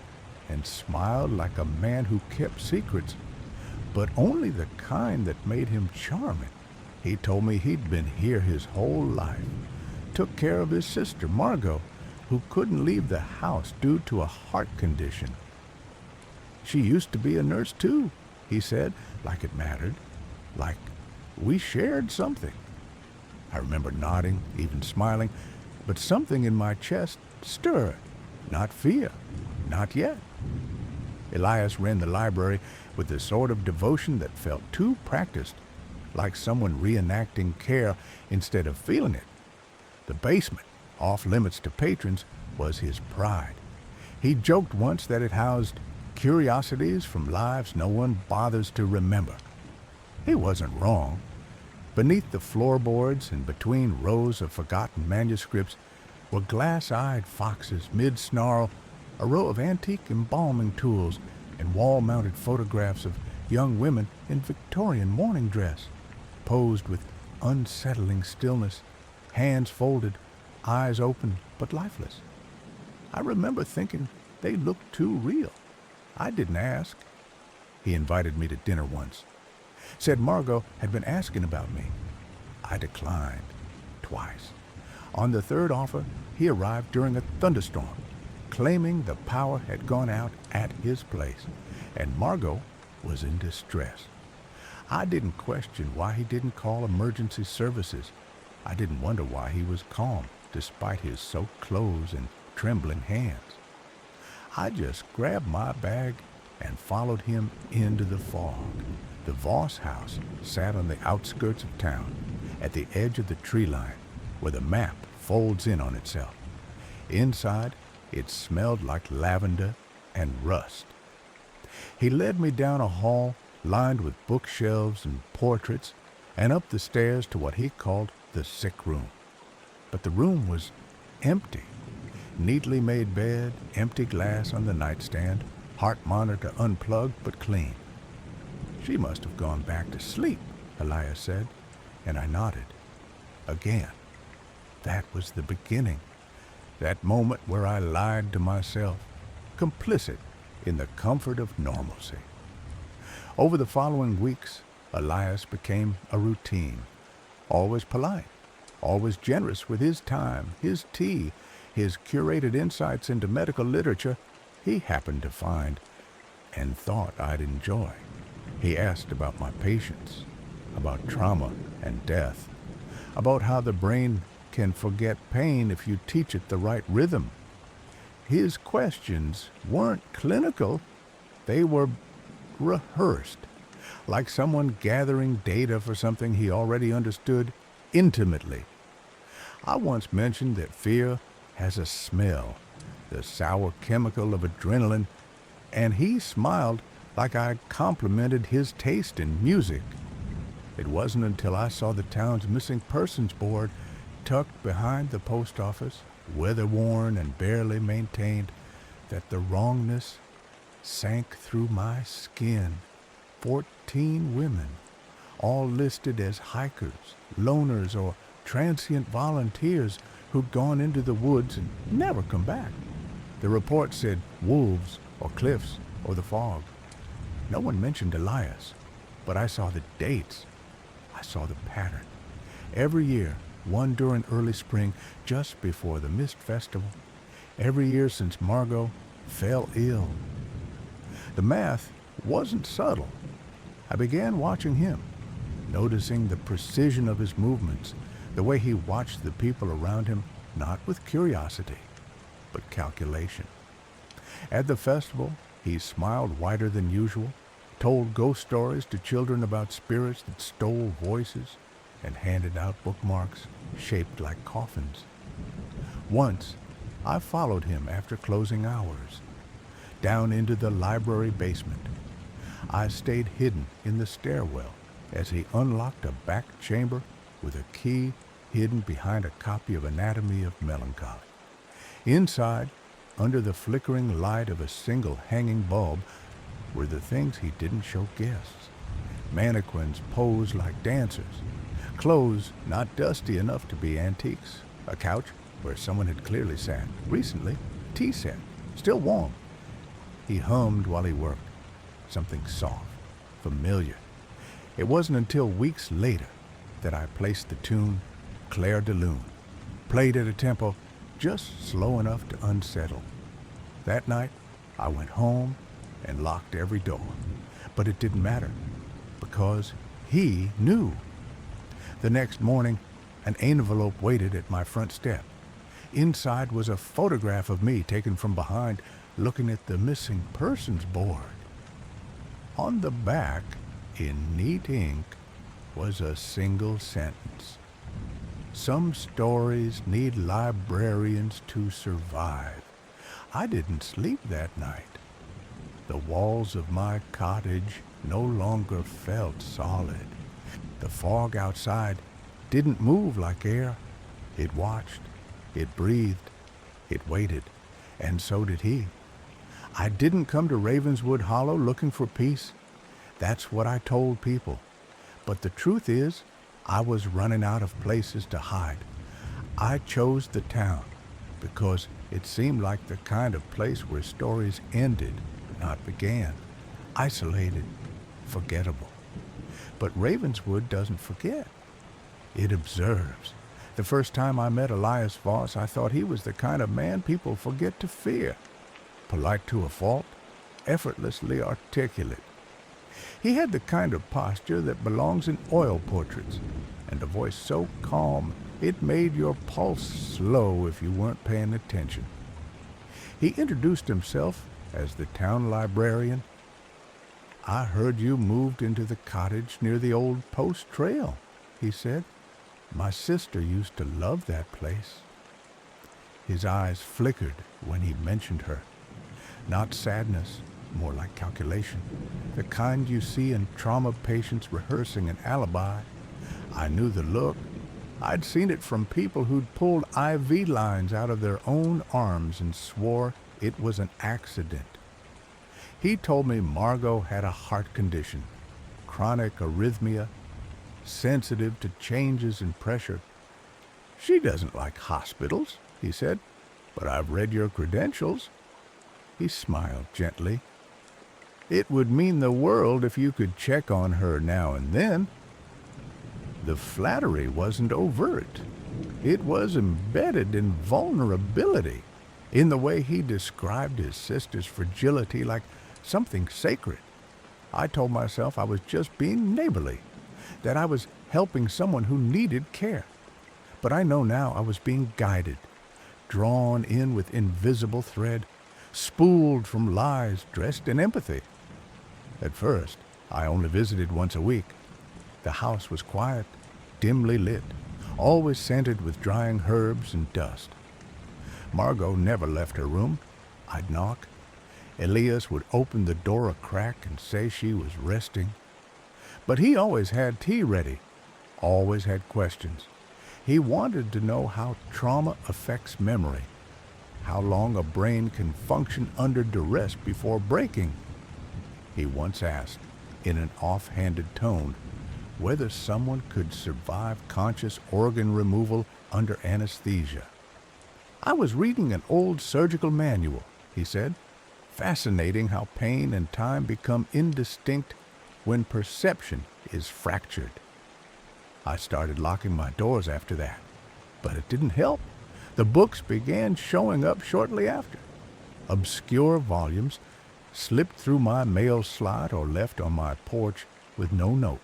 and smiled like a man who kept secrets, but only the kind that made him charming. He told me he'd been here his whole life, took care of his sister, Margot, who couldn't leave the house due to a heart condition. She used to be a nurse too, he said, like it mattered, like we shared something. I remember nodding, even smiling, but something in my chest stirred. Not fear, not yet. Elias ran the library with the sort of devotion that felt too practiced, like someone reenacting care instead of feeling it. The basement, off limits to patrons, was his pride. He joked once that it housed curiosities from lives no one bothers to remember. He wasn't wrong. Beneath the floorboards and between rows of forgotten manuscripts were glass-eyed foxes mid-snarl, a row of antique embalming tools, and wall-mounted photographs of young women in Victorian morning dress, posed with unsettling stillness, hands folded, eyes open but lifeless. I remember thinking they looked too real. I didn't ask. He invited me to dinner once. Said Margot had been asking about me. I declined twice. On the third offer, he arrived during a thunderstorm, claiming the power had gone out at his place, and Margot was in distress. I didn't question why he didn't call emergency services. I didn't wonder why he was calm, despite his soaked clothes and trembling hands. I just grabbed my bag and followed him into the fog. The Voss house sat on the outskirts of town, at the edge of the tree line, where the map folds in on itself. Inside, it smelled like lavender and rust. He led me down a hall lined with bookshelves and portraits, and up the stairs to what he called the sick room. But the room was empty. Neatly made bed, empty glass on the nightstand, heart monitor unplugged but clean. She must have gone back to sleep, Elias said, and I nodded. Again. That was the beginning. That moment where I lied to myself, complicit in the comfort of normalcy. Over the following weeks, Elias became a routine. Always polite, always generous with his time, his tea, his curated insights into medical literature he happened to find and thought I'd enjoy. He asked about my patients, about trauma and death, about how the brain can forget pain if you teach it the right rhythm. His questions weren't clinical, they were rehearsed, like someone gathering data for something he already understood intimately. I once mentioned that fear has a smell, the sour chemical of adrenaline, and he smiled like I complimented his taste in music. It wasn't until I saw the town's missing persons board tucked behind the post office, weather-worn and barely maintained, that the wrongness sank through my skin. 14 women, all listed as hikers, loners, or transient volunteers who'd gone into the woods and never come back. The report said wolves or cliffs or the fog. No one mentioned Elias, but I saw the dates. I saw the pattern. Every year, one during early spring, just before the Mist Festival. Every year since Margot fell ill. The math wasn't subtle. I began watching him, noticing the precision of his movements, the way he watched the people around him, not with curiosity, but calculation. At the festival, he smiled wider than usual, told ghost stories to children about spirits that stole voices, and handed out bookmarks shaped like coffins. Once, I followed him after closing hours, down into the library basement. I stayed hidden in the stairwell as he unlocked a back chamber with a key hidden behind a copy of Anatomy of Melancholy. Inside, under the flickering light of a single hanging bulb, were the things he didn't show guests. Mannequins posed like dancers, clothes not dusty enough to be antiques, a couch where someone had clearly sat recently, tea set, still warm. He hummed while he worked, something soft, familiar. It wasn't until weeks later that I placed the tune Claire de Lune, played at a tempo just slow enough to unsettle. That night, I went home and locked every door. But it didn't matter, because he knew. The next morning, an envelope waited at my front step. Inside was a photograph of me taken from behind, looking at the missing persons board. On the back, in neat ink, was a single sentence. Some stories need librarians to survive. I didn't sleep that night. The walls of my cottage no longer felt solid. The fog outside didn't move like air. It watched, it breathed, it waited, and so did he. I didn't come to Ravenswood Hollow looking for peace. That's what I told people. But the truth is, I was running out of places to hide. I chose the town because it seemed like the kind of place where stories ended, not began. Isolated, forgettable. But Ravenswood doesn't forget. It observes. The first time I met Elias Voss, I thought he was the kind of man people forget to fear. Polite to a fault, effortlessly articulate. He had the kind of posture that belongs in oil portraits, and a voice so calm it made your pulse slow if you weren't paying attention. He introduced himself as the town librarian. "I heard you moved into the cottage near the old post trail," he said. "My sister used to love that place." His eyes flickered when he mentioned her. Not sadness, more like calculation, the kind you see in trauma patients rehearsing an alibi. I knew the look. I'd seen it from people who'd pulled IV lines out of their own arms and swore it was an accident. He told me Margot had a heart condition, chronic arrhythmia, sensitive to changes in pressure. "She doesn't like hospitals," he said, "but I've read your credentials." He smiled gently. "It would mean the world if you could check on her now and then." The flattery wasn't overt. It was embedded in vulnerability, in the way he described his sister's fragility like something sacred. I told myself I was just being neighborly, that I was helping someone who needed care. But I know now I was being guided, drawn in with invisible thread, spooled from lies dressed in empathy. At first, I only visited once a week. The house was quiet, dimly lit, always scented with drying herbs and dust. Margot never left her room. I'd knock. Elias would open the door a crack and say she was resting. But he always had tea ready, always had questions. He wanted to know how trauma affects memory, how long a brain can function under duress before breaking. He once asked, in an offhanded tone, whether someone could survive conscious organ removal under anesthesia. I was reading an old surgical manual, he said. Fascinating how pain and time become indistinct when perception is fractured. I started locking my doors after that, but it didn't help. The books began showing up shortly after. Obscure volumes slipped through my mail slot or left on my porch with no note.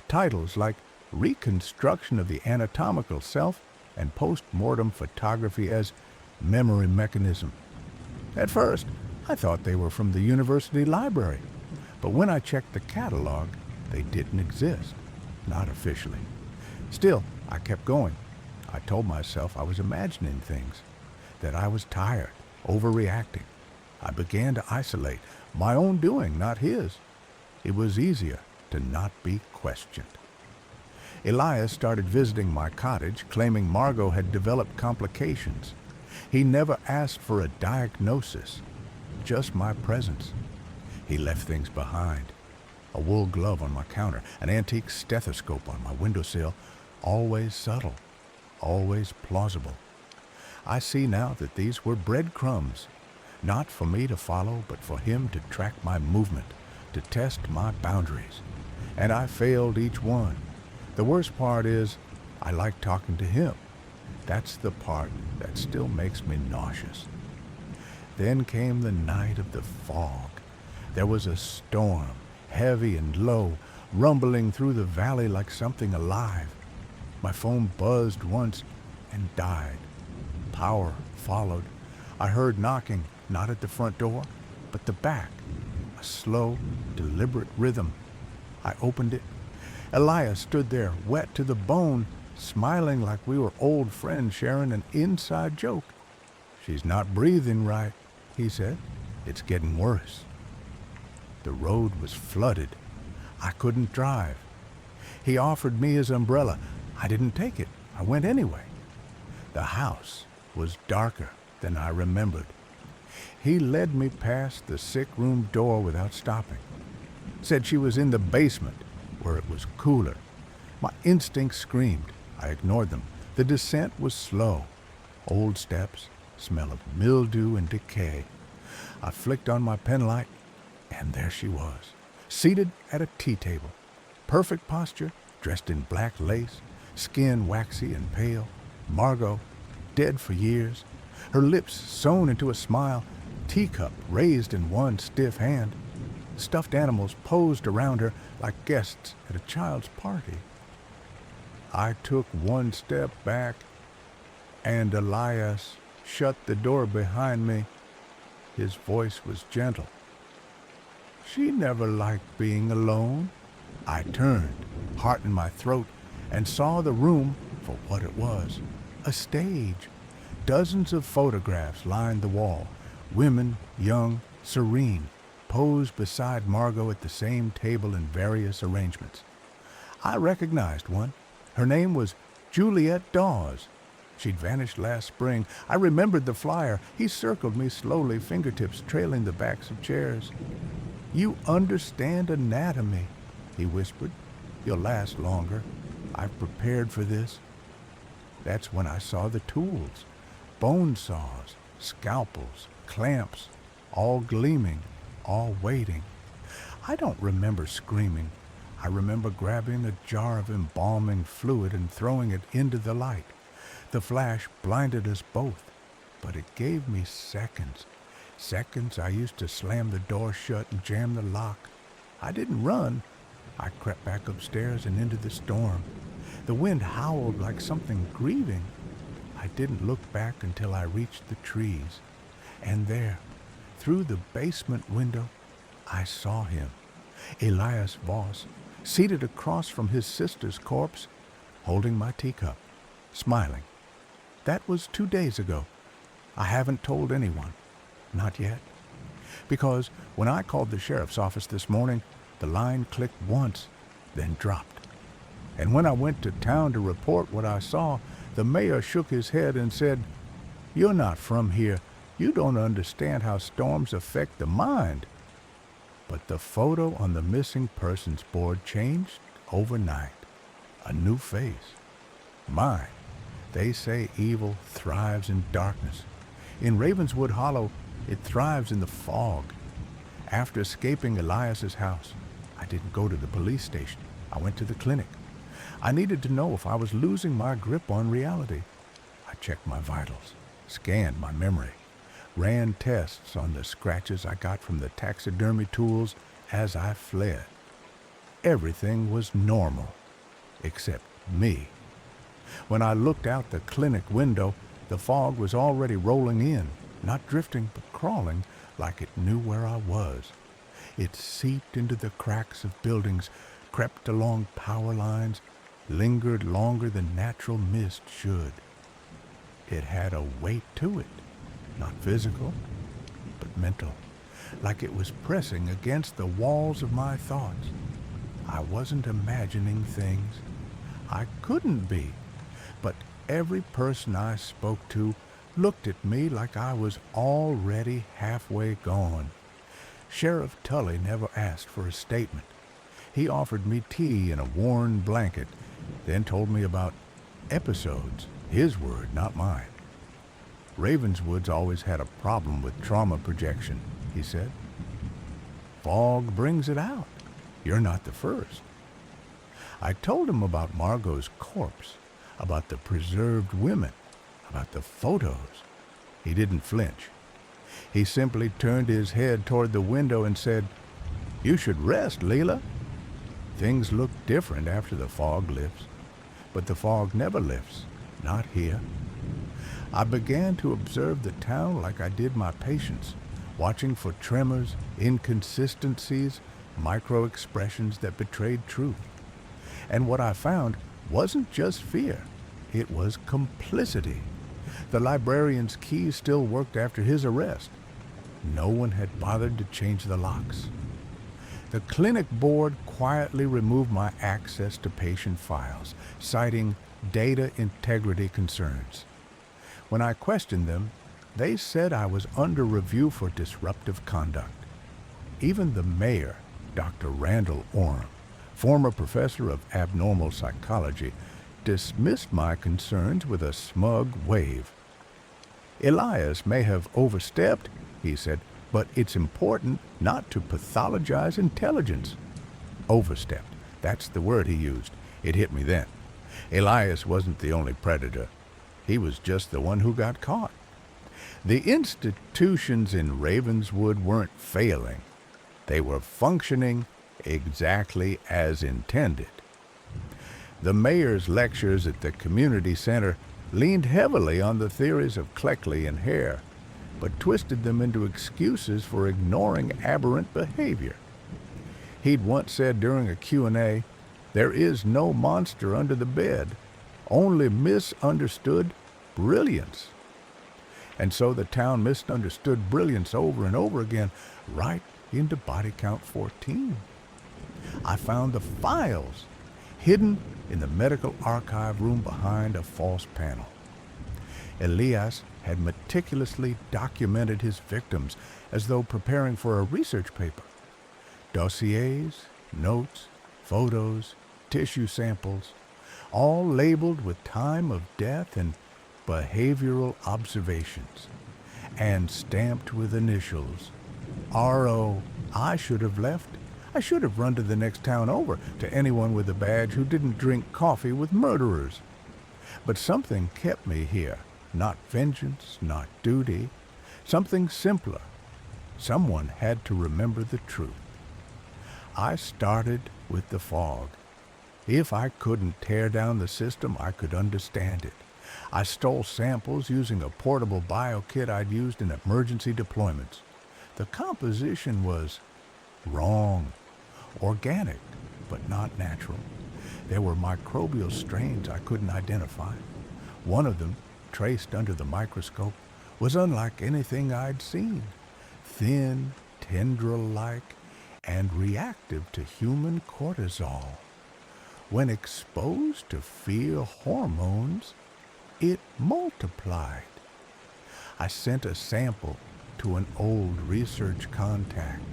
Titles like Reconstruction of the Anatomical Self and Post-Mortem Photography as Memory Mechanism. At first, I thought they were from the university library, but when I checked the catalog, they didn't exist, not officially. Still, I kept going. I told myself I was imagining things, that I was tired, overreacting. I began to isolate, my own doing, not his. It was easier to not be questioned. Elias started visiting my cottage, claiming Margot had developed complications. He never asked for a diagnosis, just my presence. He left things behind. A wool glove on my counter, an antique stethoscope on my windowsill, always subtle, always plausible. I see now that these were breadcrumbs, not for me to follow, but for him to track my movement, to test my boundaries. And I failed each one. The worst part is, I like talking to him. That's the part that still makes me nauseous. Then came the night of the fog. There was a storm, heavy and low, rumbling through the valley like something alive. My phone buzzed once and died. Power followed. I heard knocking, not at the front door, but the back. A slow, deliberate rhythm. I opened it. Elias stood there, wet to the bone, smiling like we were old friends sharing an inside joke. "She's not breathing right," he said. "It's getting worse." The road was flooded. I couldn't drive. He offered me his umbrella. I didn't take it. I went anyway. The house was darker than I remembered. He led me past the sick room door without stopping. Said she was in the basement, where it was cooler. My instincts screamed. I ignored them. The descent was slow. Old steps, smell of mildew and decay. I flicked on my penlight, and there she was, seated at a tea table. Perfect posture, dressed in black lace, skin waxy and pale. Margot, dead for years, her lips sewn into a smile, teacup raised in one stiff hand. Stuffed animals posed around her like guests at a child's party. I took one step back, and Elias shut the door behind me. His voice was gentle. "She never liked being alone." I turned, heart in my throat, and saw the room for what it was, a stage. Dozens of photographs lined the wall, women, young, serene, posed beside Margot at the same table in various arrangements. I recognized one. Her name was Juliet Dawes. She'd vanished last spring. I remembered the flyer. He circled me slowly, fingertips trailing the backs of chairs. "You understand anatomy," he whispered. "You'll last longer. I've prepared for this." That's when I saw the tools. Bone saws, scalpels, clamps, all gleaming, all waiting. I don't remember screaming. I remember grabbing a jar of embalming fluid and throwing it into the light. The flash blinded us both, but it gave me seconds. Seconds I used to slam the door shut and jam the lock. I didn't run. I crept back upstairs and into the storm. The wind howled like something grieving. I didn't look back until I reached the trees. And there, through the basement window, I saw him, Elias Voss, seated across from his sister's corpse, holding my teacup, smiling. That was 2 days ago. I haven't told anyone. Not yet. Because when I called the sheriff's office this morning, the line clicked once, then dropped. And when I went to town to report what I saw, the mayor shook his head and said, "You're not from here. You don't understand how storms affect the mind." But the photo on the missing persons board changed overnight. A new face. Mine. They say evil thrives in darkness. In Ravenswood Hollow, it thrives in the fog. After escaping Elias's house, I didn't go to the police station. I went to the clinic. I needed to know if I was losing my grip on reality. I checked my vitals, scanned my memory, ran tests on the scratches I got from the taxidermy tools as I fled. Everything was normal, except me. When I looked out the clinic window, the fog was already rolling in, not drifting, but crawling like it knew where I was. It seeped into the cracks of buildings, crept along power lines, lingered longer than natural mist should. It had a weight to it, not physical, but mental, like it was pressing against the walls of my thoughts. I wasn't imagining things. I couldn't be, but every person I spoke to looked at me like I was already halfway gone. Sheriff Tully never asked for a statement. He offered me tea and a worn blanket, then told me about episodes, his word, not mine. Ravenswood's always had a problem with trauma projection, he said. Fog brings it out. You're not the first. I told him about Margot's corpse, about the preserved women, about the photos. He didn't flinch. He simply turned his head toward the window and said, "You should rest, Leela." Things look different after the fog lifts, but the fog never lifts, not here. I began to observe the town like I did my patients, watching for tremors, inconsistencies, micro-expressions that betrayed truth. And what I found wasn't just fear, it was complicity. The librarian's key still worked after his arrest. No one had bothered to change the locks. The clinic board quietly removed my access to patient files, citing data integrity concerns. When I questioned them, they said I was under review for disruptive conduct. Even the mayor, Dr. Randall Orem, former professor of abnormal psychology, dismissed my concerns with a smug wave. Elias may have overstepped, he said, but it's important not to pathologize intelligence. Overstepped. That's the word he used. It hit me then. Elias wasn't the only predator. He was just the one who got caught. The institutions in Ravenswood weren't failing. They were functioning exactly as intended. The mayor's lectures at the community center leaned heavily on the theories of Cleckley and Hare, but twisted them into excuses for ignoring aberrant behavior. He'd once said during a Q&A, "There is no monster under the bed, only misunderstood brilliance." And so the town misunderstood brilliance over and over again, right into body count 14. I found the files hidden in the medical archive room behind a false panel. Elias had meticulously documented his victims as though preparing for a research paper. Dossiers, notes, photos, tissue samples, all labeled with time of death and behavioral observations, and stamped with initials. R.O. I should have left. I should have run to the next town over, to anyone with a badge who didn't drink coffee with murderers. But something kept me here. Not vengeance, not duty. Something simpler. Someone had to remember the truth. I started with the fog. If I couldn't tear down the system, I could understand it. I stole samples using a portable bio kit I'd used in emergency deployments. The composition was wrong. Organic, but not natural. There were microbial strains I couldn't identify. One of them, traced under the microscope, was unlike anything I'd seen. Thin, tendril-like, and reactive to human cortisol. When exposed to fear hormones, it multiplied. I sent a sample to an old research contact.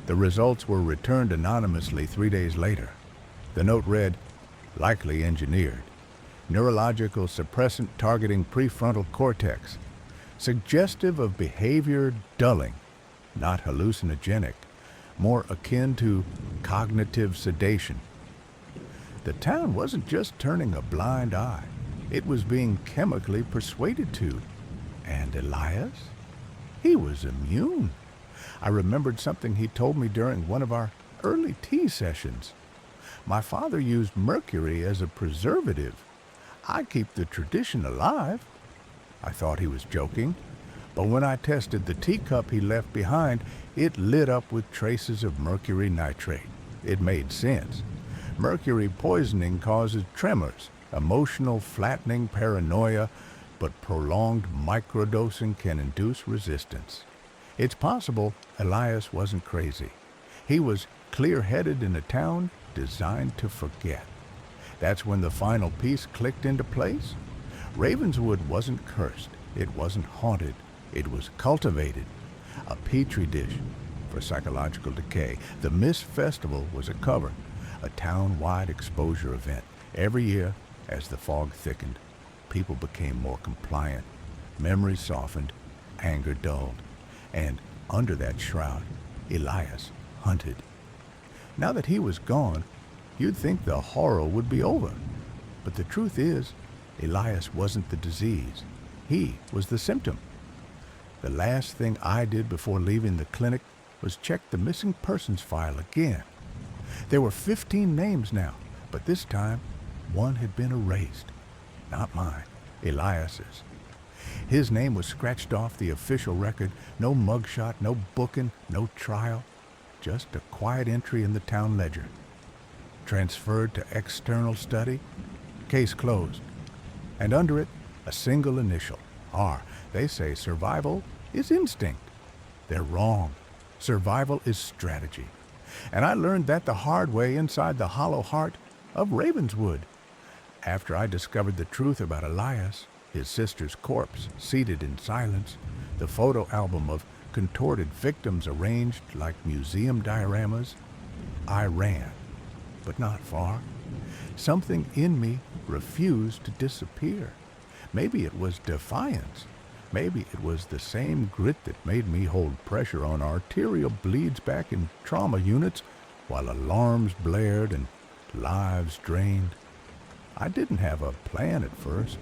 The results were returned anonymously 3 days later. The note read, likely engineered, neurological suppressant targeting prefrontal cortex, suggestive of behavior dulling, not hallucinogenic, more akin to cognitive sedation. The town wasn't just turning a blind eye. It was being chemically persuaded to. And Elias? He was immune. I remembered something he told me during one of our early tea sessions. My father used mercury as a preservative. I keep the tradition alive. I thought he was joking, but when I tested the teacup he left behind, it lit up with traces of mercury nitrate. It made sense. Mercury poisoning causes tremors, emotional flattening, paranoia, but prolonged microdosing can induce resistance. It's possible Elias wasn't crazy. He was clear-headed in a town designed to forget. That's when the final piece clicked into place. Ravenswood wasn't cursed. It wasn't haunted. It was cultivated. A petri dish for psychological decay. The Mist Festival was a cover, a town-wide exposure event. Every year, as the fog thickened, people became more compliant. Memories softened, anger dulled, and under that shroud, Elias hunted. Now that he was gone, you'd think the horror would be over. But the truth is, Elias wasn't the disease. He was the symptom. The last thing I did before leaving the clinic was check the missing persons file again. There were 15 names now, but this time, one had been erased. Not mine, Elias's. His name was scratched off the official record. No mugshot, no booking, no trial. Just a quiet entry in the town ledger. Transferred to external study, case closed. And under it, a single initial, R. They say survival is instinct. They're wrong. Survival is strategy. And I learned that the hard way inside the hollow heart of Ravenswood. After I discovered the truth about Elias, his sister's corpse seated in silence, the photo album of contorted victims arranged like museum dioramas, I ran, but not far. Something in me refused to disappear. Maybe it was defiance. Maybe it was the same grit that made me hold pressure on arterial bleeds back in trauma units while alarms blared and lives drained. I didn't have a plan at first,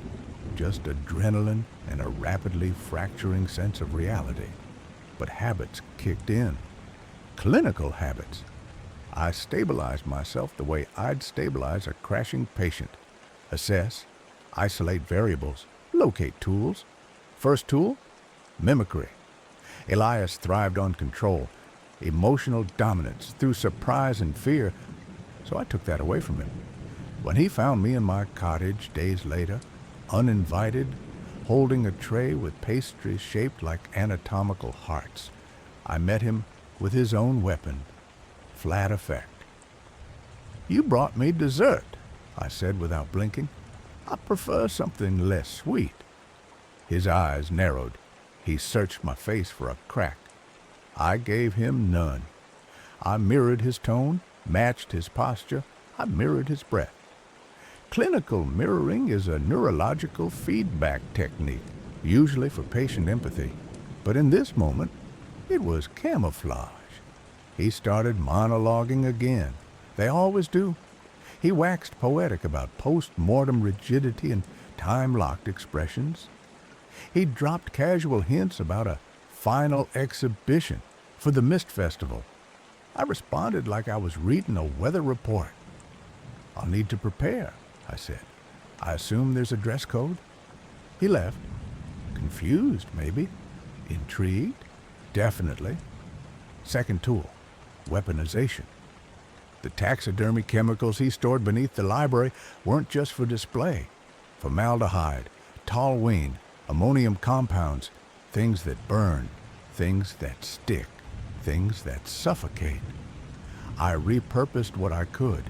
just adrenaline and a rapidly fracturing sense of reality. But habits kicked in. Clinical habits. I stabilized myself the way I'd stabilize a crashing patient. Assess, isolate variables, locate tools. First tool, mimicry. Elias thrived on control, emotional dominance through surprise and fear, so I took that away from him. When he found me in my cottage days later, uninvited, holding a tray with pastries shaped like anatomical hearts, I met him with his own weapon, flat effect. "You brought me dessert," I said without blinking. "I prefer something less sweet." His eyes narrowed. He searched my face for a crack. I gave him none. I mirrored his tone, matched his posture, I mirrored his breath. Clinical mirroring is a neurological feedback technique, usually for patient empathy. But in this moment, it was camouflage. He started monologuing again. They always do. He waxed poetic about post-mortem rigidity and time-locked expressions. He dropped casual hints about a final exhibition for the Mist Festival. I responded like I was reading a weather report. "I'll need to prepare," I said. "I assume there's a dress code?" He left. Confused, maybe. Intrigued? Definitely. Second tool, weaponization. The taxidermy chemicals he stored beneath the library weren't just for display. Formaldehyde, toluene, ammonium compounds, things that burn, things that stick, things that suffocate. I repurposed what I could.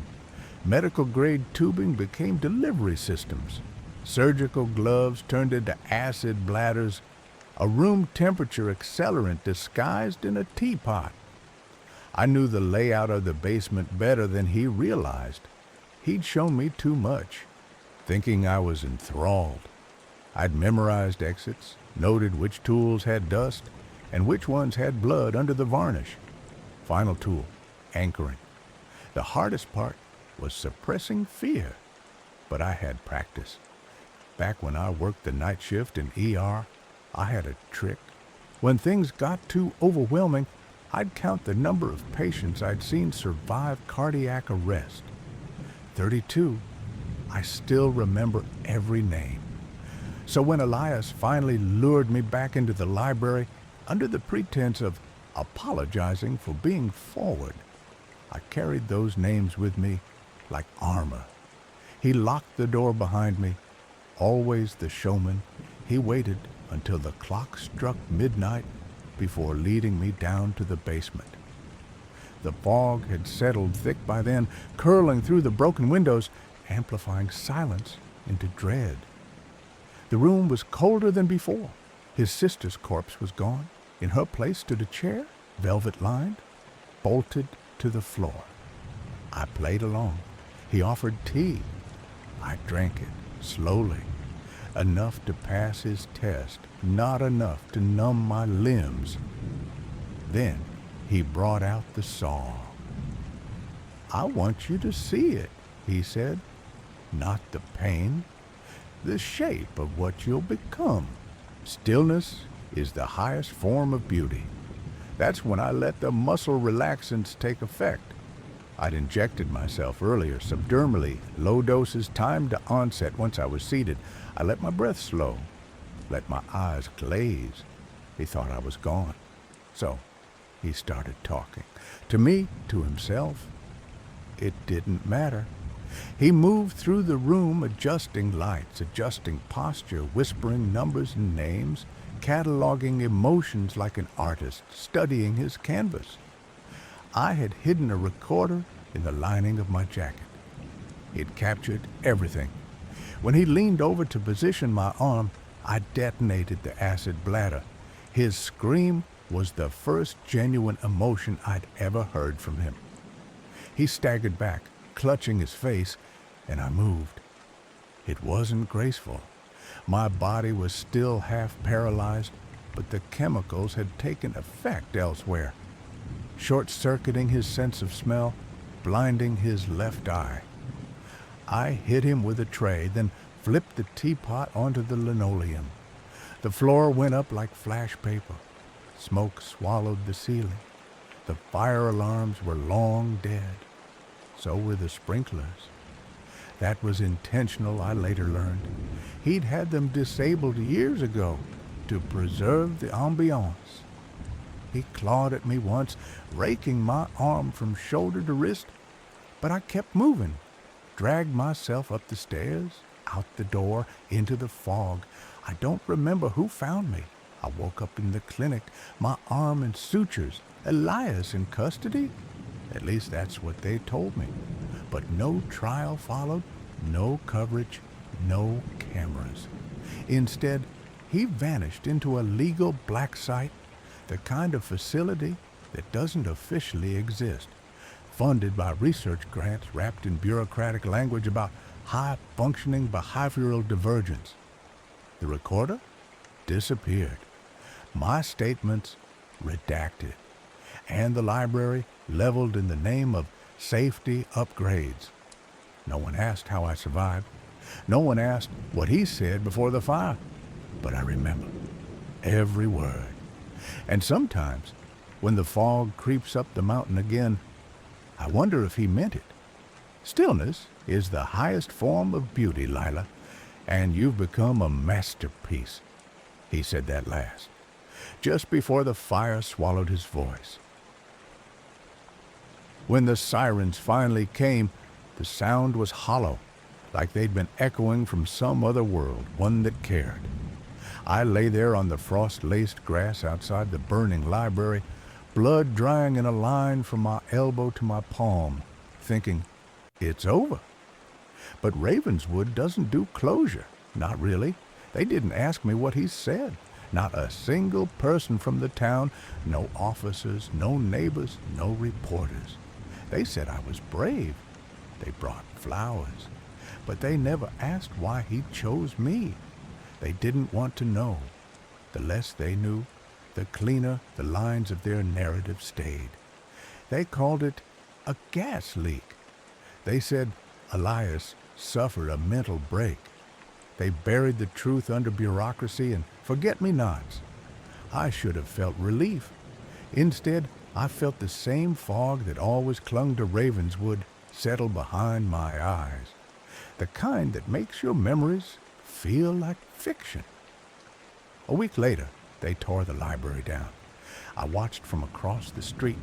Medical-grade tubing became delivery systems. Surgical gloves turned into acid bladders. A room temperature accelerant disguised in a teapot. I knew the layout of the basement better than he realized. He'd shown me too much, thinking I was enthralled. I'd memorized exits, noted which tools had dust, and which ones had blood under the varnish. Final tool, anchoring. The hardest part was suppressing fear, but I had practice. Back when I worked the night shift in ER, I had a trick. When things got too overwhelming, I'd count the number of patients I'd seen survive cardiac arrest. 32. I still remember every name. So when Elias finally lured me back into the library under the pretense of apologizing for being forward, I carried those names with me like armor. He locked the door behind me. Always the showman, he waited until the clock struck midnight before leading me down to the basement. The fog had settled thick by then, curling through the broken windows, amplifying silence into dread. The room was colder than before. His sister's corpse was gone. In her place stood a chair, velvet-lined, bolted to the floor. I played along. He offered tea. I drank it, slowly. Enough to pass his test, not enough to numb my limbs. Then he brought out the saw. "I want you to see it," he said. "Not the pain, the shape of what you'll become. Stillness is the highest form of beauty." That's when I let the muscle relaxants take effect. I'd injected myself earlier, subdermally, low doses timed to onset once I was seated. I let my breath slow, let my eyes glaze. He thought I was gone. So he started talking. To me, to himself. It didn't matter. He moved through the room, adjusting lights, adjusting posture, whispering numbers and names, cataloging emotions like an artist, studying his canvas. I had hidden a recorder in the lining of my jacket. It captured everything. When he leaned over to position my arm, I detonated the acid bladder. His scream was the first genuine emotion I'd ever heard from him. He staggered back, clutching his face, and I moved. It wasn't graceful. My body was still half paralyzed, but the chemicals had taken effect elsewhere, short-circuiting his sense of smell, blinding his left eye. I hit him with a tray, then flipped the teapot onto the linoleum. The floor went up like flash paper. Smoke swallowed the ceiling. The fire alarms were long dead. So were the sprinklers. That was intentional, I later learned. He'd had them disabled years ago to preserve the ambiance. He clawed at me once, raking my arm from shoulder to wrist, but I kept moving, dragged myself up the stairs, out the door, into the fog. I don't remember who found me. I woke up in the clinic, my arm in sutures. Elias in custody? At least that's what they told me. But no trial followed, no coverage, no cameras. Instead, he vanished into a legal black site, the kind of facility that doesn't officially exist, funded by research grants wrapped in bureaucratic language about high-functioning behavioral divergence. The recorder disappeared. My statements redacted. And the library leveled in the name of safety upgrades. No one asked how I survived. No one asked what he said before the fire. But I remember every word. And sometimes, when the fog creeps up the mountain again, I wonder if he meant it. Stillness is the highest form of beauty, Lila, and you've become a masterpiece. He said that last, just before the fire swallowed his voice. When the sirens finally came, the sound was hollow, like they'd been echoing from some other world, one that cared. I lay there on the frost-laced grass outside the burning library, blood drying in a line from my elbow to my palm, thinking, it's over. But Ravenswood doesn't do closure. Not really. They didn't ask me what he said. Not a single person from the town, no officers, no neighbors, no reporters. They said I was brave. They brought flowers. But they never asked why he chose me. They didn't want to know. The less they knew, the cleaner the lines of their narrative stayed. They called it a gas leak. They said Elias suffered a mental break. They buried the truth under bureaucracy and forget-me-nots. I should have felt relief. Instead, I felt the same fog that always clung to Ravenswood settle behind my eyes. The kind that makes your memories feel like fiction. A week later, they tore the library down. I watched from across the street.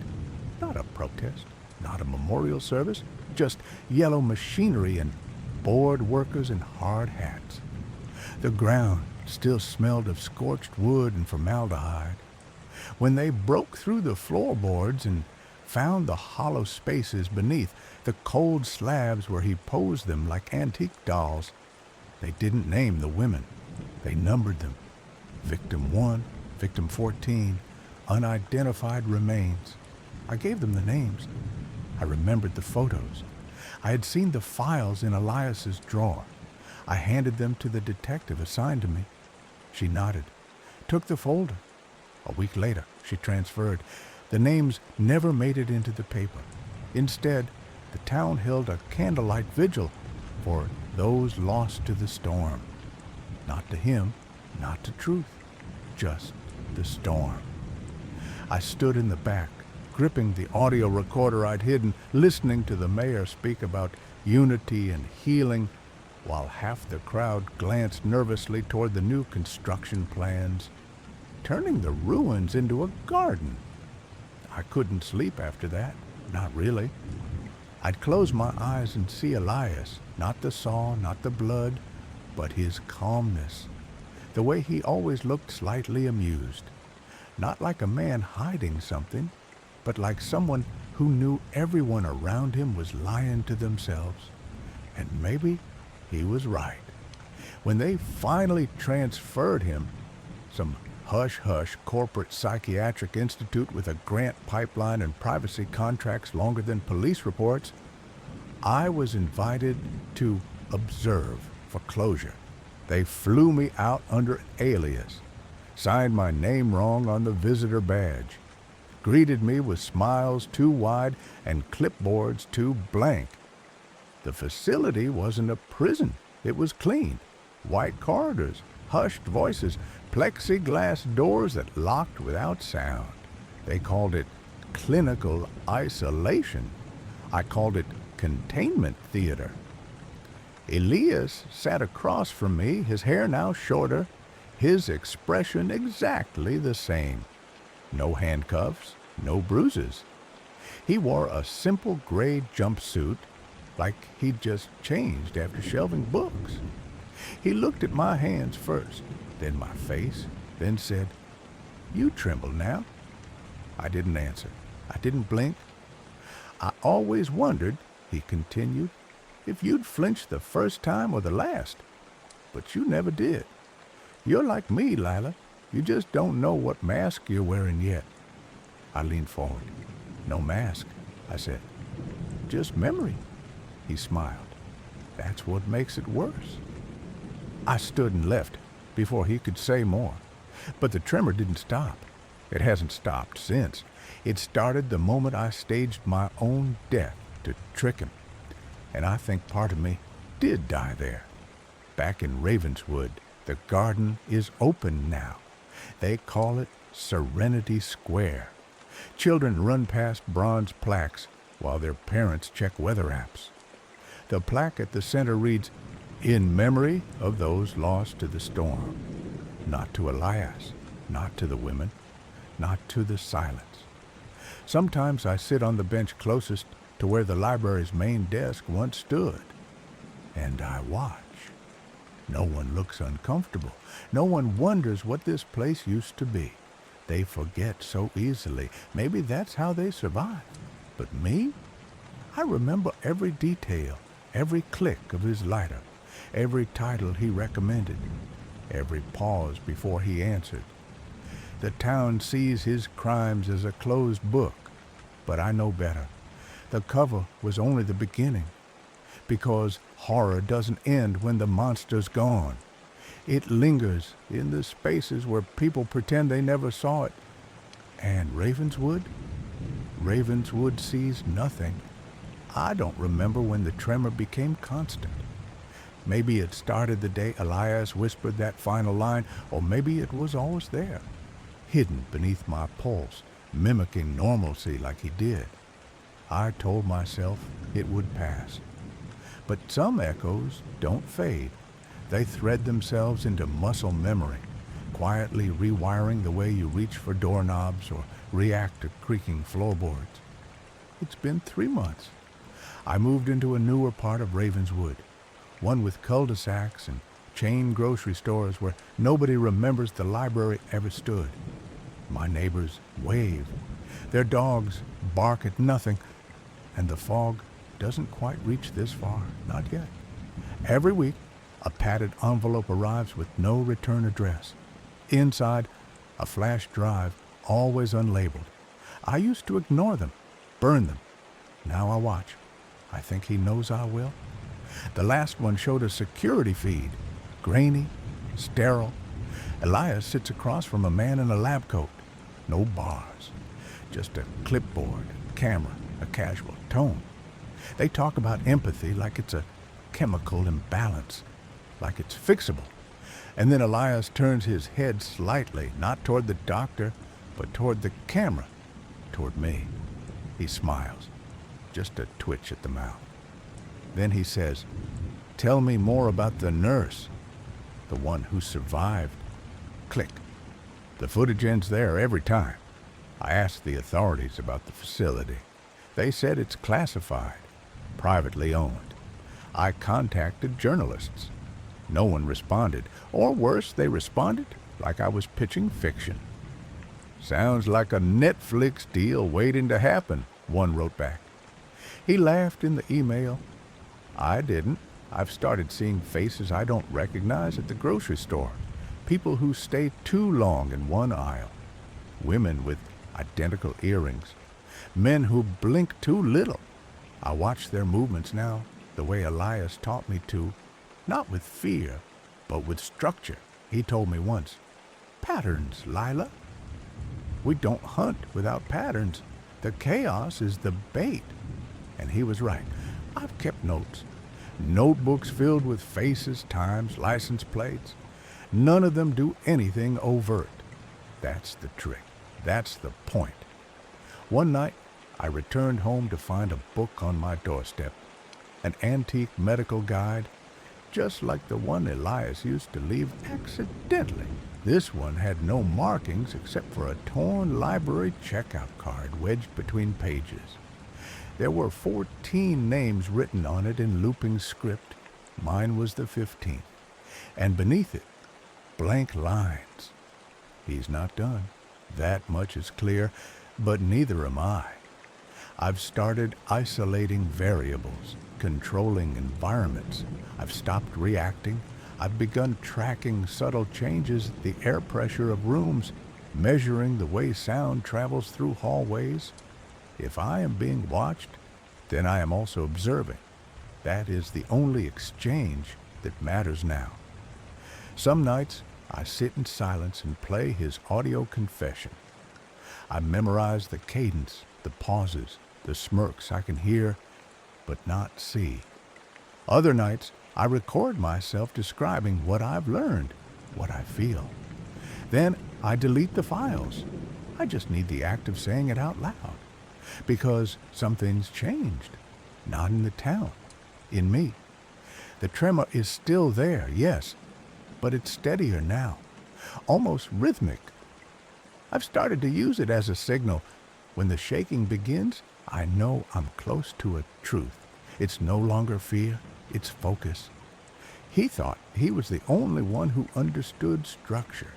Not a protest, not a memorial service, just yellow machinery and bored workers in hard hats. The ground still smelled of scorched wood and formaldehyde. When they broke through the floorboards and found the hollow spaces beneath, the cold slabs where he posed them like antique dolls, they didn't name the women. They numbered them. Victim 1, Victim 14, unidentified remains. I gave them the names. I remembered the photos. I had seen the files in Elias's drawer. I handed them to the detective assigned to me. She nodded, took the folder. A week later, she transferred. The names never made it into the paper. Instead, the town held a candlelight vigil for those lost to the storm. Not to him, not to truth, just the storm. I stood in the back, gripping the audio recorder I'd hidden, listening to the mayor speak about unity and healing, while half the crowd glanced nervously toward the new construction plans, turning the ruins into a garden. I couldn't sleep after that, not really. I'd close my eyes and see Elias, not the saw, not the blood, but his calmness, the way he always looked slightly amused, not like a man hiding something, but like someone who knew everyone around him was lying to themselves. And maybe he was right. When they finally transferred him, some hush-hush corporate psychiatric institute with a grant pipeline and privacy contracts longer than police reports, I was invited to observe for closure. They flew me out under an alias, signed my name wrong on the visitor badge, greeted me with smiles too wide and clipboards too blank. The facility wasn't a prison. It was clean. White corridors, hushed voices, plexiglass doors that locked without sound. They called it clinical isolation. I called it containment theater. Elias sat across from me, his hair now shorter, his expression exactly the same. No handcuffs, no bruises. He wore a simple gray jumpsuit, like he'd just changed after shelving books. He looked at my hands first, then my face, then said, "You tremble now." I didn't answer. I didn't blink. "I always wondered," he continued, "if you'd flinch the first time or the last. But you never did. You're like me, Lila. You just don't know what mask you're wearing yet." I leaned forward. "No mask," I said. "Just memory." He smiled. "That's what makes it worse." I stood and left before he could say more. But the tremor didn't stop. It hasn't stopped since. It started the moment I staged my own death to trick him. And I think part of me did die there. Back in Ravenswood, the garden is open now. They call it Serenity Square. Children run past bronze plaques while their parents check weather apps. The plaque at the center reads, "In memory of those lost to the storm." Not to Elias, not to the women, not to the silence. Sometimes I sit on the bench closest to where the library's main desk once stood, and I watch. No one looks uncomfortable. No one wonders what this place used to be. They forget so easily. Maybe that's how they survive. But me? I remember every detail, every click of his lighter, every title he recommended, every pause before he answered. The town sees his crimes as a closed book, but I know better. The cover was only the beginning, because horror doesn't end when the monster's gone. It lingers in the spaces where people pretend they never saw it. And Ravenswood? Ravenswood sees nothing. I don't remember when the tremor became constant. Maybe it started the day Elias whispered that final line, or maybe it was always there, hidden beneath my pulse, mimicking normalcy like he did. I told myself it would pass. But some echoes don't fade. They thread themselves into muscle memory, quietly rewiring the way you reach for doorknobs or react to creaking floorboards. It's been 3 months. I moved into a newer part of Ravenswood, one with cul-de-sacs and chain grocery stores where nobody remembers the library ever stood. My neighbors wave. Their dogs bark at nothing, and the fog doesn't quite reach this far, not yet. Every week, a padded envelope arrives with no return address. Inside, a flash drive, always unlabeled. I used to ignore them, burn them. Now I watch. I think he knows I will. The last one showed a security feed, grainy, sterile. Elias sits across from a man in a lab coat. No bars, just a clipboard, a camera, a casual tone. They talk about empathy like it's a chemical imbalance, like it's fixable. And then Elias turns his head slightly, not toward the doctor, but toward the camera, toward me. He smiles, just a twitch at the mouth. Then he says, "Tell me more about the nurse, the one who survived." Click. The footage ends there every time. I asked the authorities about the facility. They said it's classified, privately owned. I contacted journalists. No one responded, or worse, they responded like I was pitching fiction. "Sounds like a Netflix deal waiting to happen," one wrote back. He laughed in the email. I didn't. I've started seeing faces I don't recognize at the grocery store. People who stay too long in one aisle. Women with identical earrings. Men who blink too little. I watch their movements now, the way Elias taught me to, not with fear, but with structure. He told me once, "Patterns, Lila." We don't hunt without patterns. The chaos is the bait. And he was right. I've kept notes. Notebooks filled with faces, times, license plates. None of them do anything overt. That's the trick. That's the point. One night, I returned home to find a book on my doorstep. An antique medical guide, just like the one Elias used to leave accidentally. This one had no markings except for a torn library checkout card wedged between pages. There were 14 names written on it in looping script. Mine was the 15th. And beneath it, blank lines. He's not done. That much is clear, but neither am I. I've started isolating variables, controlling environments. I've stopped reacting. I've begun tracking subtle changes in the air pressure of rooms, measuring the way sound travels through hallways. If I am being watched, then I am also observing. That is the only exchange that matters now. Some nights, I sit in silence and play his audio confession. I memorize the cadence, the pauses, the smirks I can hear but not see. Other nights, I record myself describing what I've learned, what I feel. Then I delete the files. I just need the act of saying it out loud. Because something's changed. Not in the town, in me. The tremor is still there, yes, but it's steadier now, almost rhythmic. I've started to use it as a signal. When the shaking begins, I know I'm close to a truth. It's no longer fear, it's focus. He thought he was the only one who understood structure.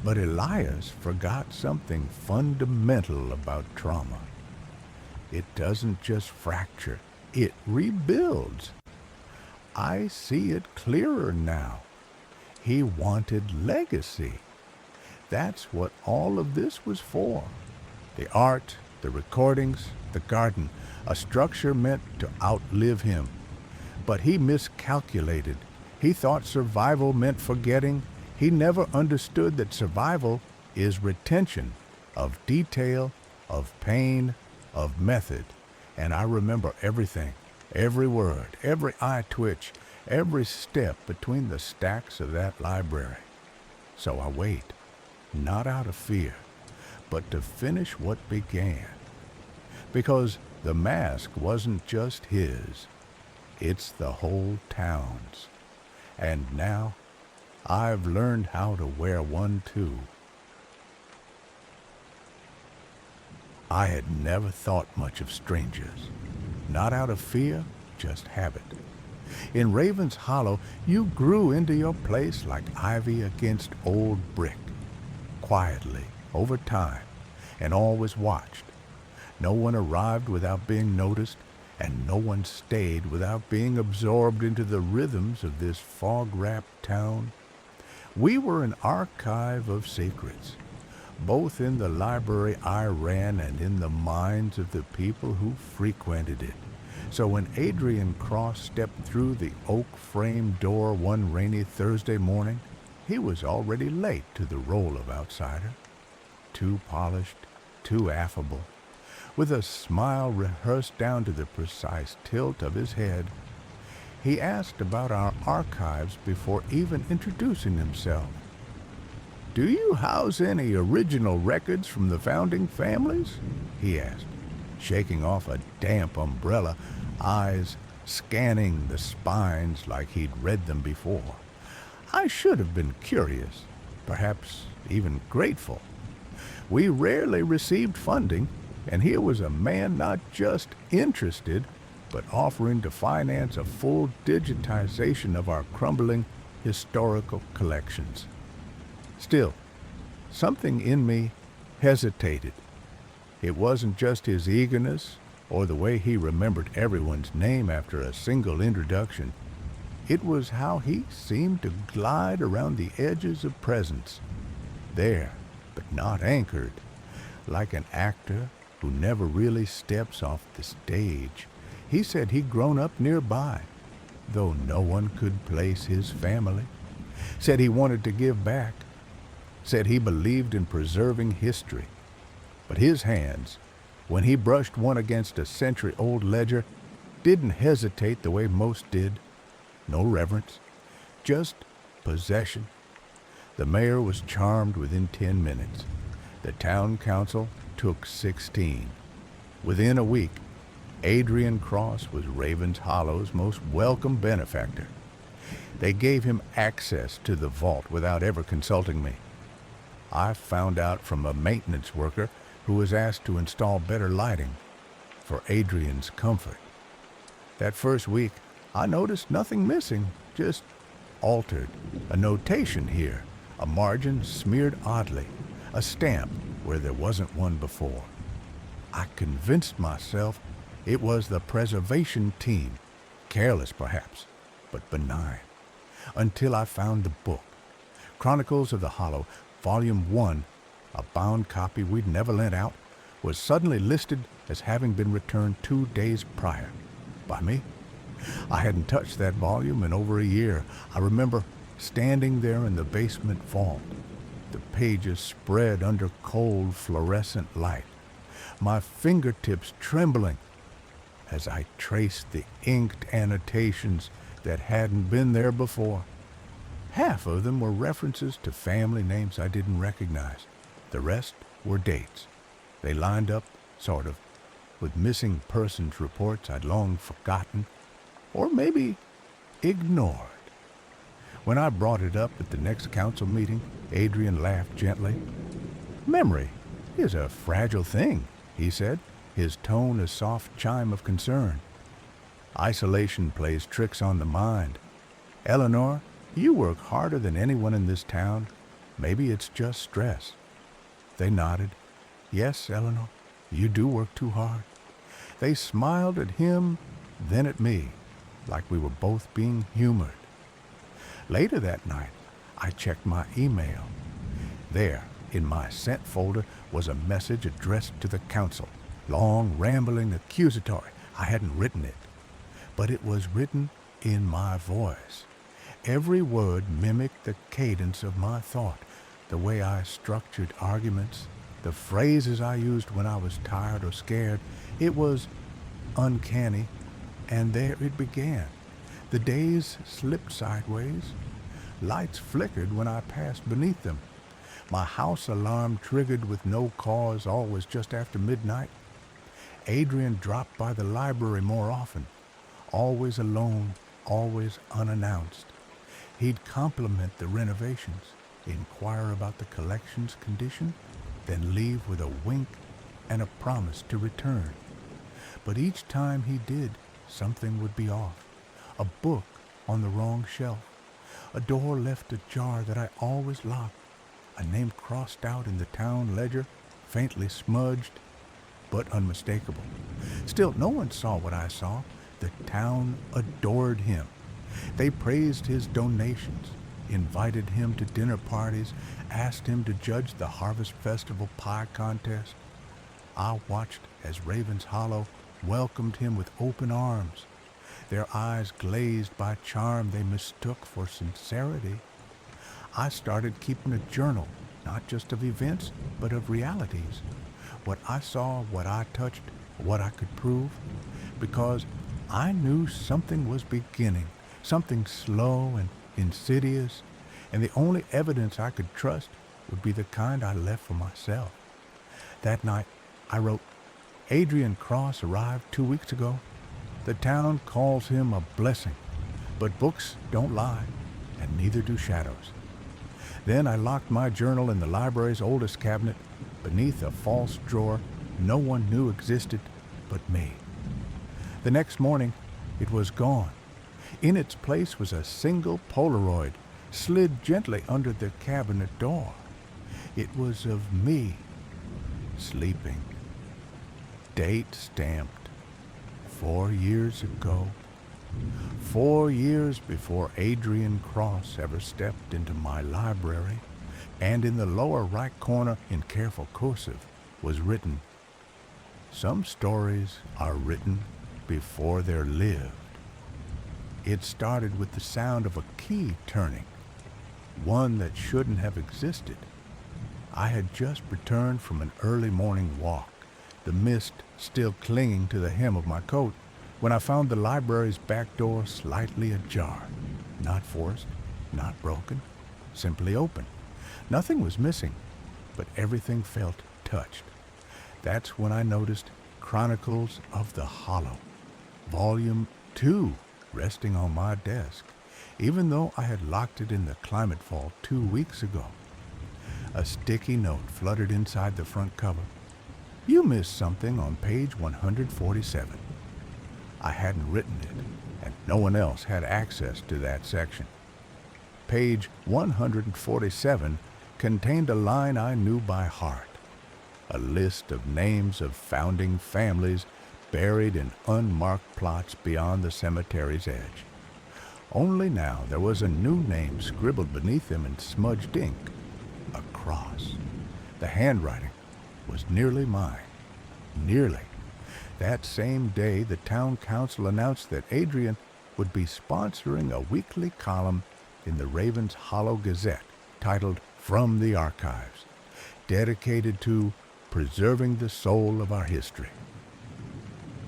But Elias forgot something fundamental about trauma. It doesn't just fracture, it rebuilds. I see it clearer now. He wanted legacy. That's what all of this was for. The art, the recordings, the garden, a structure meant to outlive him. But he miscalculated. He thought survival meant forgetting. He never understood that survival is retention of detail, of pain, of method. And I remember everything, every word, every eye twitch, every step between the stacks of that library. So I wait, not out of fear, but to finish what began. Because the mask wasn't just his, it's the whole town's. And now I've learned how to wear one too. I had never thought much of strangers, not out of fear, just habit. In Raven's Hollow, you grew into your place like ivy against old brick, quietly, over time, and always watched. No one arrived without being noticed, and no one stayed without being absorbed into the rhythms of this fog-wrapped town. We were an archive of secrets, both in the library I ran and in the minds of the people who frequented it. So when Adrian Cross stepped through the oak-framed door one rainy Thursday morning, he was already late to the role of outsider. Too polished, too affable, with a smile rehearsed down to the precise tilt of his head. He asked about our archives before even introducing himself. "Do you house any original records from the founding families?" he asked, shaking off a damp umbrella, eyes scanning the spines like he'd read them before. I should have been curious, perhaps even grateful. We rarely received funding, and here was a man not just interested, but offering to finance a full digitization of our crumbling historical collections. Still, something in me hesitated. It wasn't just his eagerness or the way he remembered everyone's name after a single introduction. It was how he seemed to glide around the edges of presence, there, but not anchored, like an actor who never really steps off the stage. He said he'd grown up nearby, though no one could place his family. Said he wanted to give back. Said he believed in preserving history. But his hands, when he brushed one against a century-old ledger, didn't hesitate the way most did. No reverence, just possession. The mayor was charmed within 10 minutes. The town council took 16. Within a week, Adrian Cross was Raven's Hollow's most welcome benefactor. They gave him access to the vault without ever consulting me. I found out from a maintenance worker who was asked to install better lighting for Adrian's comfort. That first week, I noticed nothing missing, just altered. A notation here, a margin smeared oddly, a stamp where there wasn't one before. I convinced myself it was the preservation team, careless perhaps, but benign, until I found the book, Chronicles of the Hollow, Volume 1, a bound copy we'd never lent out, was suddenly listed as having been returned 2 days prior. By me? I hadn't touched that volume in over a year. I remember standing there in the basement vault, the pages spread under cold fluorescent light, my fingertips trembling as I traced the inked annotations that hadn't been there before. Half of them were references to family names I didn't recognize. The rest were dates. They lined up, sort of, with missing persons reports I'd long forgotten, or maybe ignored. When I brought it up at the next council meeting, Adrian laughed gently. "Memory is a fragile thing," he said, his tone a soft chime of concern. "Isolation plays tricks on the mind. Eleanor, you work harder than anyone in this town. Maybe it's just stress. They nodded. Yes, Eleanor, you do work too hard. They smiled at him, then at me, like we were both being humored. Later that night, I checked my email. There, in my sent folder, was a message addressed to the council. Long, rambling, accusatory. I hadn't written it, but it was written in my voice. Every word mimicked the cadence of my thought, the way I structured arguments, the phrases I used when I was tired or scared. It was uncanny, and there it began. The days slipped sideways. Lights flickered when I passed beneath them. My house alarm triggered with no cause, always just after midnight. Adrian dropped by the library more often, always alone, always unannounced. He'd compliment the renovations, inquire about the collection's condition, then leave with a wink and a promise to return. But each time he did, something would be off. A book on the wrong shelf, a door left ajar that I always locked, a name crossed out in the town ledger, faintly smudged, but unmistakable. Still, no one saw what I saw. The town adored him. They praised his donations, invited him to dinner parties, asked him to judge the Harvest Festival pie contest. I watched as Ravens Hollow welcomed him with open arms, their eyes glazed by charm they mistook for sincerity. I started keeping a journal, not just of events, but of realities. What I saw, what I touched, what I could prove, because I knew something was beginning, something slow and insidious, and the only evidence I could trust would be the kind I left for myself. That night, I wrote, Adrian Cross arrived 2 weeks ago. The town calls him a blessing, but books don't lie, and neither do shadows. Then I locked my journal in the library's oldest cabinet, beneath a false drawer no one knew existed but me. The next morning, it was gone. In its place was a single Polaroid, slid gently under the cabinet door. It was of me, sleeping. Date stamped. 4 years ago. 4 years before Adrian Cross ever stepped into my library, and in the lower right corner in careful cursive was written, "Some stories are written before they're lived." It started with the sound of a key turning, one that shouldn't have existed. I had just returned from an early morning walk, the mist still clinging to the hem of my coat, when I found the library's back door slightly ajar, not forced, not broken, simply open. Nothing was missing, but everything felt touched. That's when I noticed Chronicles of the Hollow, Volume 2, resting on my desk, even though I had locked it in the climate vault 2 weeks ago. A sticky note fluttered inside the front cover. You missed something on page 147. I hadn't written it, and no one else had access to that section. Page 147 contained a line I knew by heart, a list of names of founding families buried in unmarked plots beyond the cemetery's edge. Only now there was a new name scribbled beneath them in smudged ink, a cross. The handwriting was nearly mine. Nearly. That same day, the town council announced that Adrian would be sponsoring a weekly column in the Ravens Hollow Gazette titled From the Archives, dedicated to preserving the soul of our history.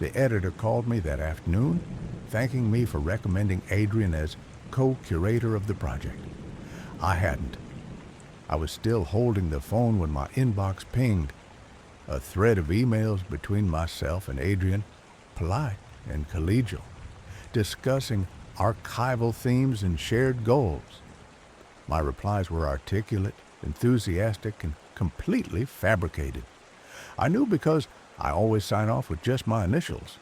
The editor called me that afternoon, thanking me for recommending Adrian as co-curator of the project. I hadn't. I was still holding the phone when my inbox pinged. A thread of emails between myself and Adrian, polite and collegial, discussing archival themes and shared goals. My replies were articulate, enthusiastic, and completely fabricated. I knew because I always sign off with just my initials.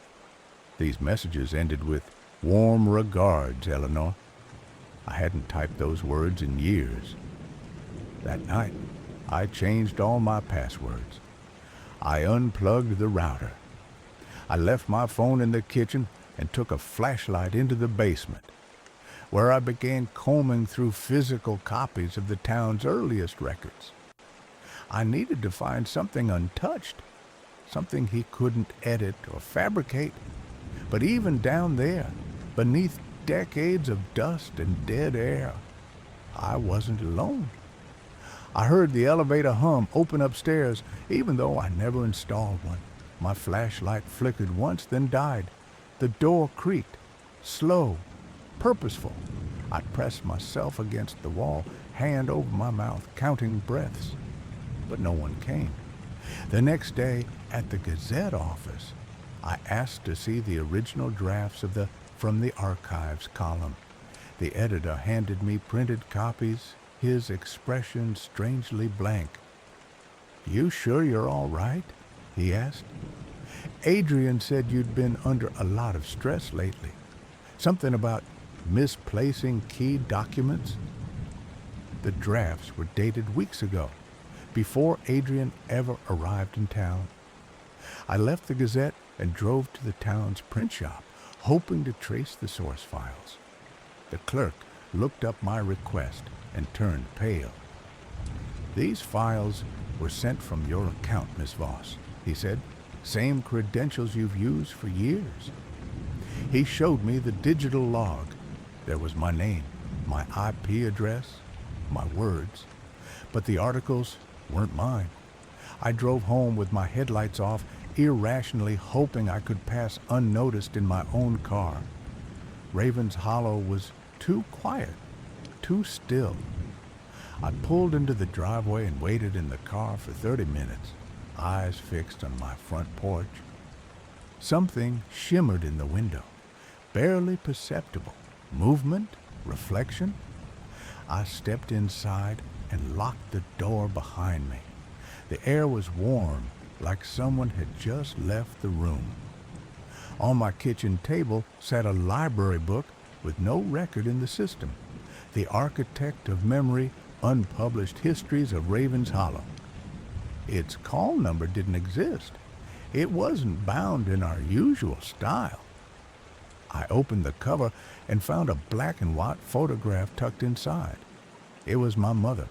These messages ended with, "Warm regards, Eleanor." I hadn't typed those words in years. That night, I changed all my passwords. I unplugged the router. I left my phone in the kitchen and took a flashlight into the basement, where I began combing through physical copies of the town's earliest records. I needed to find something untouched, something he couldn't edit or fabricate. But even down there, beneath decades of dust and dead air, I wasn't alone. I heard the elevator hum open upstairs, even though I never installed one. My flashlight flickered once, then died. The door creaked, slow, purposeful. I pressed myself against the wall, hand over my mouth, counting breaths. But no one came. The next day, at the Gazette office, I asked to see the original drafts of the From the Archives column. The editor handed me printed copies, his expression strangely blank. "You sure you're all right?" he asked. "Adrian said you'd been under a lot of stress lately. Something about misplacing key documents." The drafts were dated weeks ago, before Adrian ever arrived in town. I left the Gazette and drove to the town's print shop, hoping to trace the source files. The clerk looked up my request and turned pale. "These files were sent from your account, Miss Voss," he said. "Same credentials you've used for years." He showed me the digital log. There was my name, my IP address, my words. But the articles weren't mine. I drove home with my headlights off, irrationally hoping I could pass unnoticed in my own car. Raven's Hollow was too quiet, too still. I pulled into the driveway and waited in the car for 30 minutes, eyes fixed on my front porch. Something shimmered in the window, barely perceptible. Movement, reflection. I stepped inside and locked the door behind me. The air was warm, like someone had just left the room. On my kitchen table sat a library book with no record in the system. The Architect of Memory, Unpublished Histories of Raven's Hollow. Its call number didn't exist. It wasn't bound in our usual style. I opened the cover and found a black and white photograph tucked inside. It was my mother.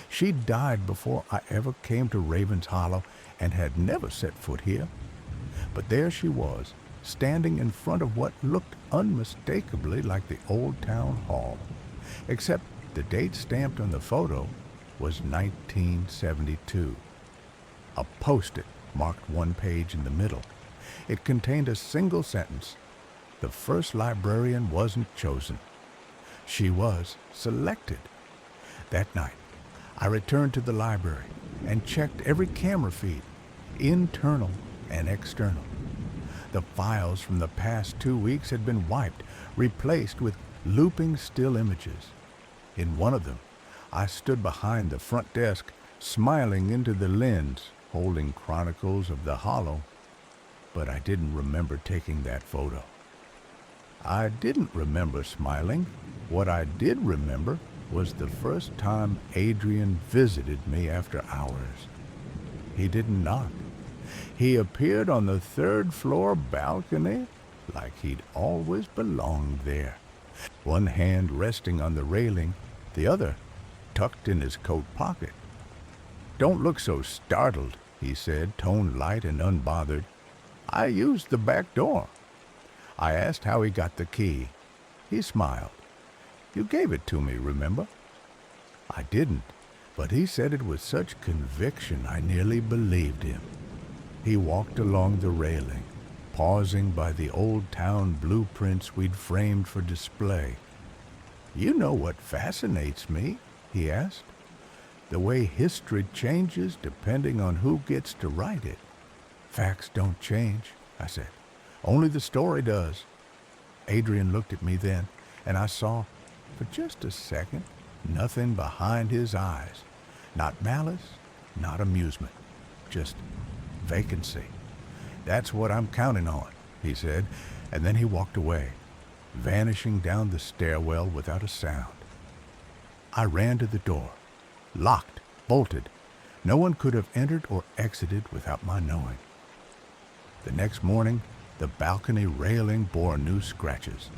She died before I ever came to Raven's Hollow and had never set foot here. But there she was, standing in front of what looked unmistakably like the old town hall, except the date stamped on the photo was 1972. A post-it marked one page in the middle. It contained a single sentence. The first librarian wasn't chosen. She was selected. That night, I returned to the library and checked every camera feed, internal and external. The files from the past 2 weeks had been wiped, replaced with looping still images. In one of them, I stood behind the front desk, smiling into the lens, holding Chronicles of the Hollow, but I didn't remember taking that photo. I didn't remember smiling. What I did remember was the first time Adrian visited me after hours. He didn't knock. He appeared on the third-floor balcony like he'd always belonged there, one hand resting on the railing, the other tucked in his coat pocket. "Don't look so startled," he said, tone light and unbothered. "I used the back door." I asked how he got the key. He smiled. "You gave it to me, remember?" I didn't, but he said it with such conviction I nearly believed him. He walked along the railing, pausing by the old town blueprints we'd framed for display. "You know what fascinates me?" he asked. "The way history changes depending on who gets to write it." "Facts don't change," I said. "Only the story does." Adrian looked at me then, and I saw, for just a second, nothing behind his eyes. Not malice, not amusement, just vacancy. "That's what I'm counting on," he said, and then he walked away. vanishing down the stairwell without a sound. I ran to the door. Locked, bolted. No one could have entered or exited without my knowing. The next morning, the balcony railing bore new scratches,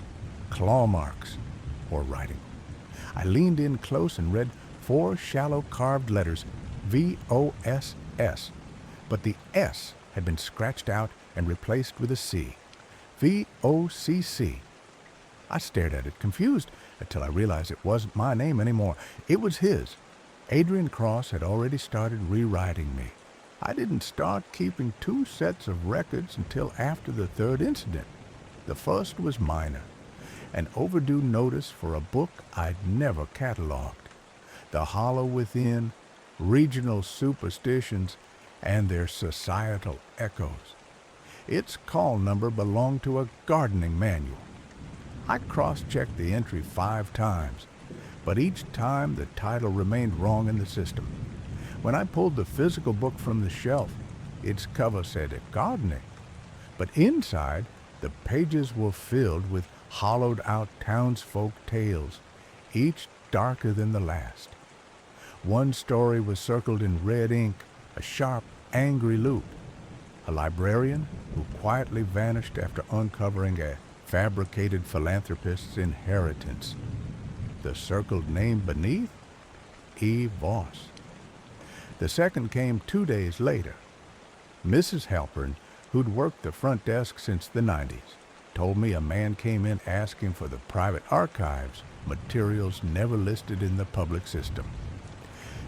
claw marks, or writing. I leaned in close and read 4 shallow carved letters, V-O-S-S, but the S had been scratched out and replaced with a C, V-O-C-C. I stared at it, confused, until I realized it wasn't my name anymore. It was his. Adrian Cross had already started rewriting me. I didn't start keeping 2 sets of records until after the 3rd incident. The first was minor, an overdue notice for a book I'd never cataloged. The Hollow Within, Regional Superstitions, and Their Societal Echoes. Its call number belonged to a gardening manual. I cross-checked the entry 5 times, but each time the title remained wrong in the system. When I pulled the physical book from the shelf, its cover said gardening, but inside the pages were filled with hollowed-out townsfolk tales, each darker than the last. One story was circled in red ink, a sharp, angry loop. A librarian who quietly vanished after uncovering a fabricated philanthropist's inheritance. The circled name beneath? E. Voss. The second came 2 days later. Mrs. Halpern, who'd worked the front desk since the 90s, told me a man came in asking for the private archives, materials never listed in the public system.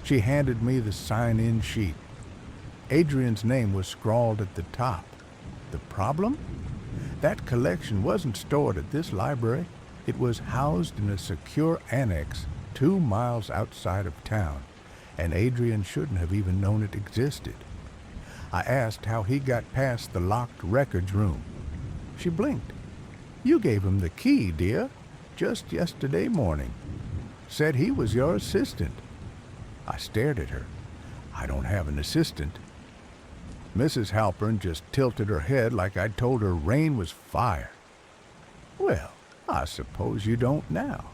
She handed me the sign-in sheet. Adrian's name was scrawled at the top. The problem? That collection wasn't stored at this library. It was housed in a secure annex 2 miles outside of town, and Adrian shouldn't have even known it existed. I asked how he got past the locked records room. She blinked. You gave him the key, dear, just yesterday morning. Said he was your assistant. I stared at her. I don't have an assistant. Mrs. Halpern just tilted her head like I'd told her rain was fire. Well, I suppose you don't now,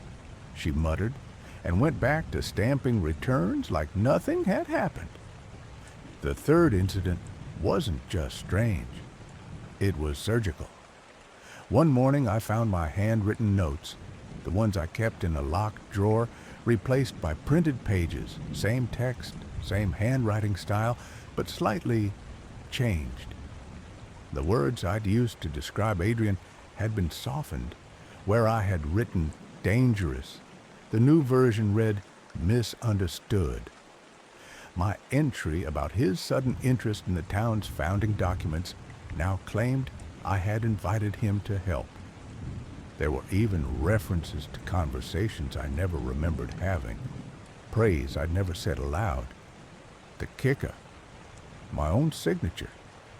she muttered, and went back to stamping returns like nothing had happened. The 3rd incident wasn't just strange. It was surgical. One morning I found my handwritten notes, the ones I kept in a locked drawer, replaced by printed pages, same text, same handwriting style, but slightly changed. The words I'd used to describe Adrian had been softened. Where I had written dangerous, the new version read misunderstood. My entry about his sudden interest in the town's founding documents now claimed I had invited him to help. There were even references to conversations I never remembered having, praise I'd never said aloud. The kicker, my own signature,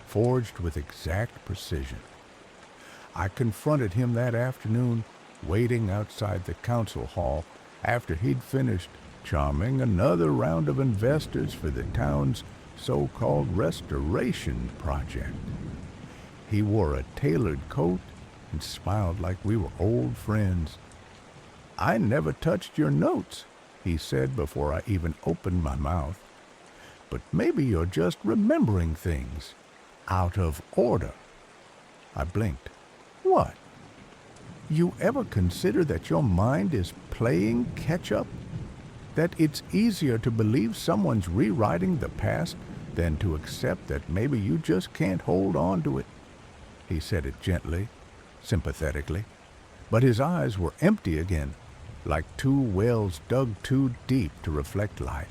forged with exact precision. I confronted him that afternoon, waiting outside the council hall after he'd finished charming another round of investors for the town's so-called restoration project. He wore a tailored coat and smiled like we were old friends. I never touched your notes, he said before I even opened my mouth. But maybe you're just remembering things out of order. I blinked. What? You ever consider that your mind is playing catch-up? That it's easier to believe someone's rewriting the past than to accept that maybe you just can't hold on to it? He said it gently, sympathetically, but his eyes were empty again, like 2 wells dug too deep to reflect light.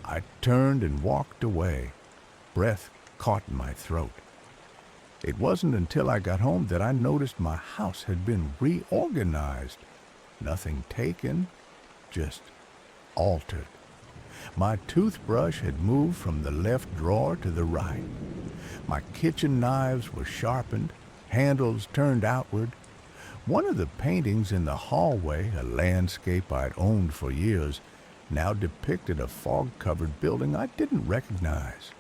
I turned and walked away, breath caught in my throat. It wasn't until I got home that I noticed my house had been reorganized. Nothing taken, just altered. My toothbrush had moved from the left drawer to the right. My kitchen knives were sharpened, handles turned outward. One of the paintings in the hallway, a landscape I'd owned for years, now depicted a fog-covered building I didn't recognize.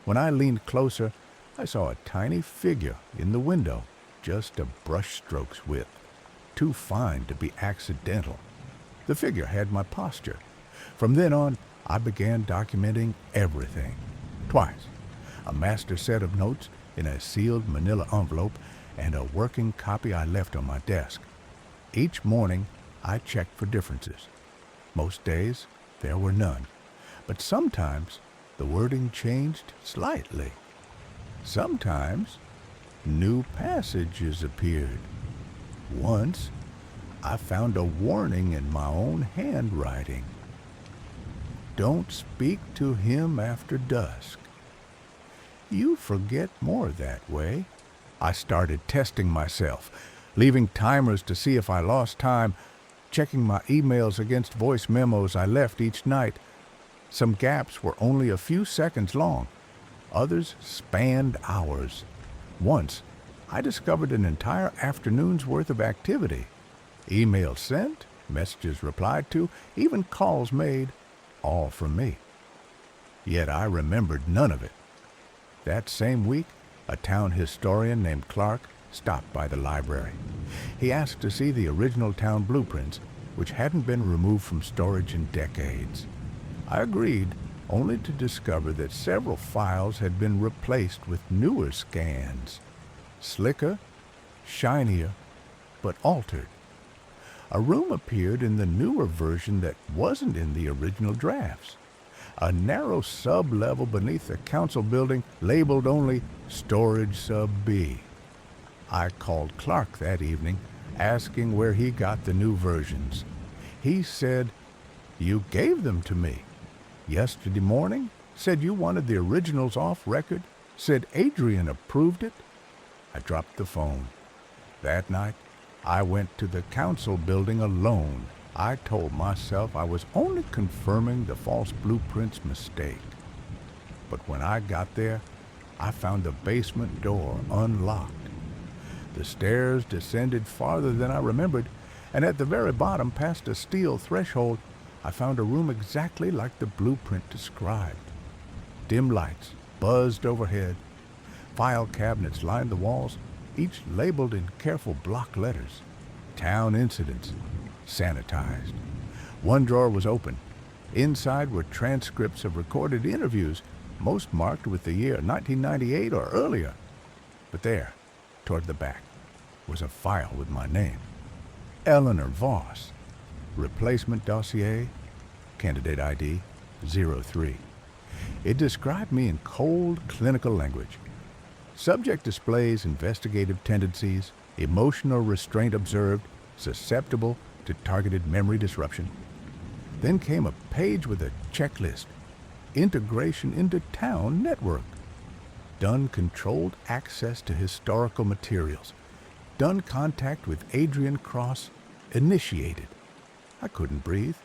When I leaned closer, I saw a tiny figure in the window, just a brushstroke's width. too fine to be accidental. The figure had my posture. From then on, I began documenting everything. Twice. A master set of notes in a sealed manila envelope and a working copy I left on my desk. Each morning, I checked for differences. Most days, there were none. But sometimes, the wording changed slightly. Sometimes, new passages appeared. Once, I found a warning in my own handwriting. Don't speak to him after dusk. You forget more that way. I started testing myself, leaving timers to see if I lost time, checking my emails against voice memos I left each night. Some gaps were only a few seconds long. Others spanned hours. Once, I discovered an entire afternoon's worth of activity. Emails sent, messages replied to, even calls made, all from me. Yet I remembered none of it. That same week, a town historian named Clark stopped by the library. He asked to see the original town blueprints, which hadn't been removed from storage in decades. I agreed, only to discover that several files had been replaced with newer scans. Slicker, shinier, but altered. A room appeared in the newer version that wasn't in the original drafts. A narrow sub-level beneath the council building labeled only Storage Sub B. I called Clark that evening, asking where he got the new versions. He said, "You gave them to me. Yesterday morning, said you wanted the originals off record, said Adrian approved it." I dropped the phone. That night, I went to the council building alone. I told myself I was only confirming the false blueprint's mistake. But when I got there, I found the basement door unlocked. The stairs descended farther than I remembered, and at the very bottom, past a steel threshold, I found a room exactly like the blueprint described. Dim lights buzzed overhead. File cabinets lined the walls, each labeled in careful block letters. Town incidents, sanitized. One drawer was open. Inside were transcripts of recorded interviews, most marked with the year 1998 or earlier. But there, toward the back, was a file with my name. Eleanor Voss. Replacement dossier, candidate ID 03. It described me in cold, clinical language. Subject displays investigative tendencies, emotional restraint observed, susceptible to targeted memory disruption. Then came a page with a checklist. Integration into town network. Done controlled access to historical materials. Done contact with Adrian Cross. Initiated. I couldn't breathe.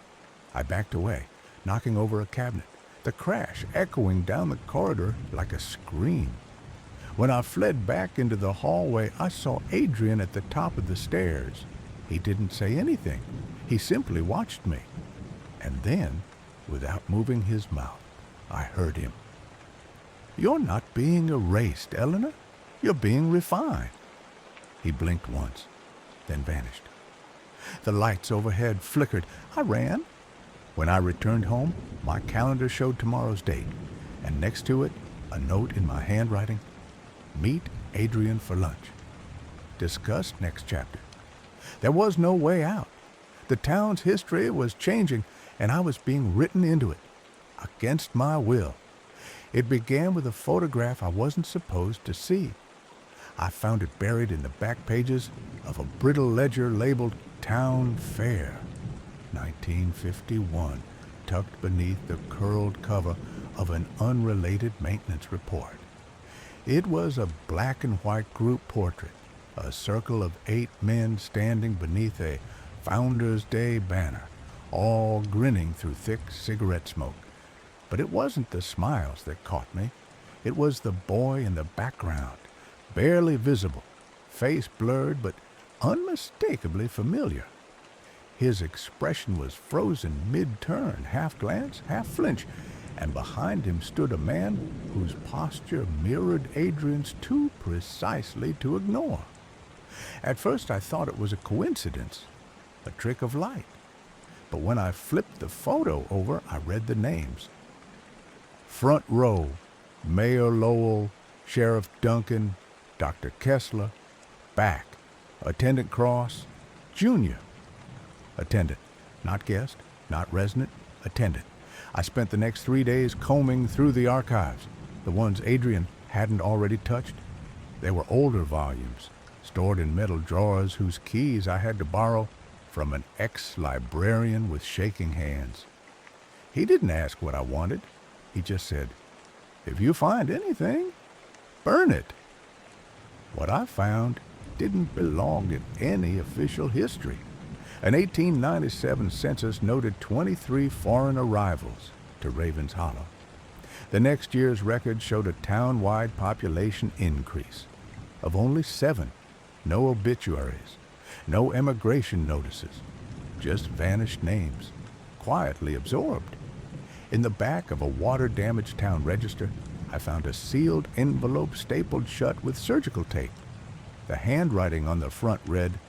I backed away, knocking over a cabinet, the crash echoing down the corridor like a scream. When I fled back into the hallway, I saw Adrian at the top of the stairs. He didn't say anything. He simply watched me. And then, without moving his mouth, I heard him. "You're not being erased, Eleanor. You're being refined." He blinked once, then vanished. The lights overhead flickered. I ran. When I returned home, my calendar showed tomorrow's date, and next to it, a note in my handwriting. Meet Adrian for lunch. Discuss next chapter. There was no way out. The town's history was changing, and I was being written into it, against my will. It began with a photograph I wasn't supposed to see. I found it buried in the back pages of a brittle ledger labeled Town Fair, 1951, tucked beneath the curled cover of an unrelated maintenance report. It was a black and white group portrait, a circle of 8 men standing beneath a Founders Day banner, all grinning through thick cigarette smoke. But it wasn't the smiles that caught me. It was the boy in the background, barely visible, face blurred but unmistakably familiar. His expression was frozen mid-turn, half glance, half flinch, and behind him stood a man whose posture mirrored Adrian's too precisely to ignore. At first I thought it was a coincidence, a trick of light. But when I flipped the photo over, I read the names. Front row, Mayor Lowell, Sheriff Duncan, Dr. Kessler. Back, Attendant Cross, Junior. Attendant, not guest, not resident, attendant. I spent the next 3 days combing through the archives, the ones Adrian hadn't already touched. They were older volumes, stored in metal drawers whose keys I had to borrow from an ex-librarian with shaking hands. He didn't ask what I wanted. He just said, "If you find anything, burn it." What I found didn't belong in any official history. An 1897 census noted 23 foreign arrivals to Ravens Hollow. The next year's record showed a town-wide population increase of only 7. No obituaries, no emigration notices, just vanished names, quietly absorbed. In the back of a water-damaged town register, I found a sealed envelope stapled shut with surgical tape. The handwriting on the front read,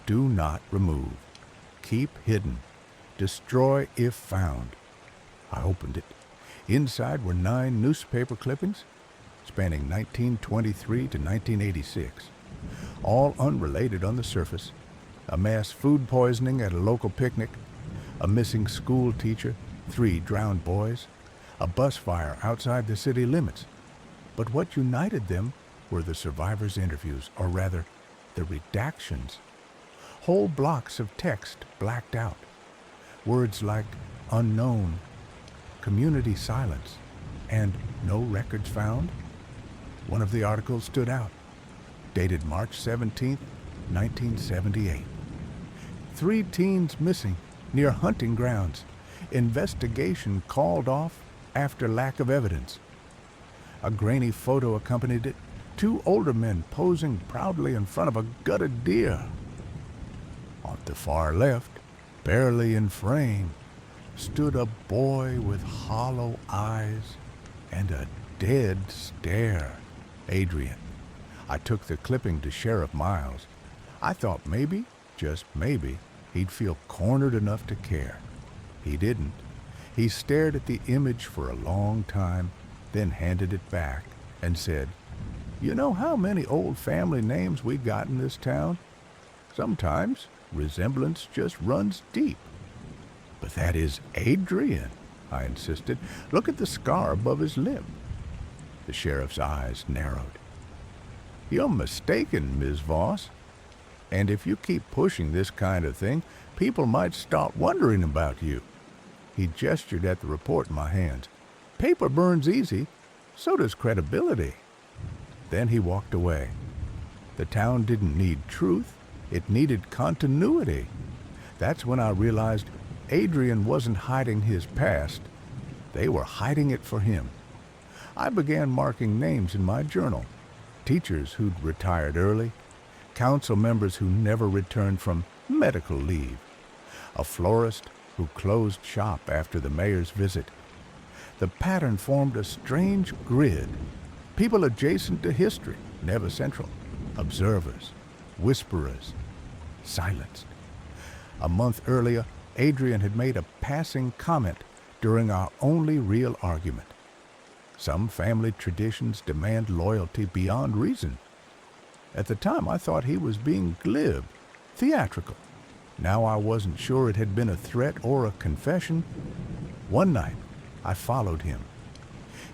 "Do not remove. Keep hidden. Destroy if found." I opened it. Inside were 9 newspaper clippings spanning 1923 to 1986, all unrelated on the surface. A mass food poisoning at a local picnic, a missing school teacher, 3 drowned boys, a bus fire outside the city limits. But what united them were the survivors' interviews, or rather, the redactions. Whole blocks of text blacked out. Words like unknown, community silence, and no records found. One of the articles stood out, dated March 17, 1978. 3 teens missing near hunting grounds. Investigation called off after lack of evidence. A grainy photo accompanied it, 2 older men posing proudly in front of a gutted deer. On the far left, barely in frame, stood a boy with hollow eyes and a dead stare. Adrian. I took the clipping to Sheriff Miles. I thought maybe, just maybe, he'd feel cornered enough to care. He didn't. He stared at the image for a long time, then handed it back and said, "You know how many old family names we got in this town? Sometimes resemblance just runs deep." "But that is Adrian," I insisted. "Look at the scar above his lip." The sheriff's eyes narrowed. "You're mistaken, Ms. Voss. And if you keep pushing this kind of thing, people might start wondering about you." He gestured at the report in my hands. "Paper burns easy, so does credibility." Then he walked away. The town didn't need truth, it needed continuity. That's when I realized Adrian wasn't hiding his past. They were hiding it for him. I began marking names in my journal. Teachers who'd retired early, council members who never returned from medical leave, a florist who closed shop after the mayor's visit. The pattern formed a strange grid. People adjacent to history, never central. Observers, whisperers, silenced. A month earlier, Adrian had made a passing comment during our only real argument. Some family traditions demand loyalty beyond reason. At the time, I thought he was being glib, theatrical. Now I wasn't sure it had been a threat or a confession. One night, I followed him.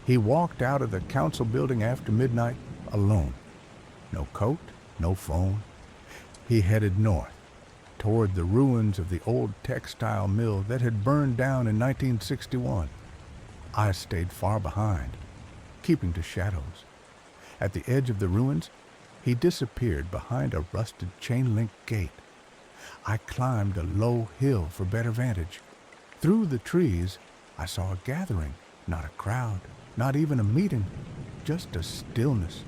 He walked out of the council building after midnight alone. No coat, no phone. He headed north, toward the ruins of the old textile mill that had burned down in 1961. I stayed far behind, keeping to shadows. At the edge of the ruins, he disappeared behind a rusted chain-link gate. I climbed a low hill for better vantage. Through the trees, I saw a gathering, not a crowd, not even a meeting, just a stillness.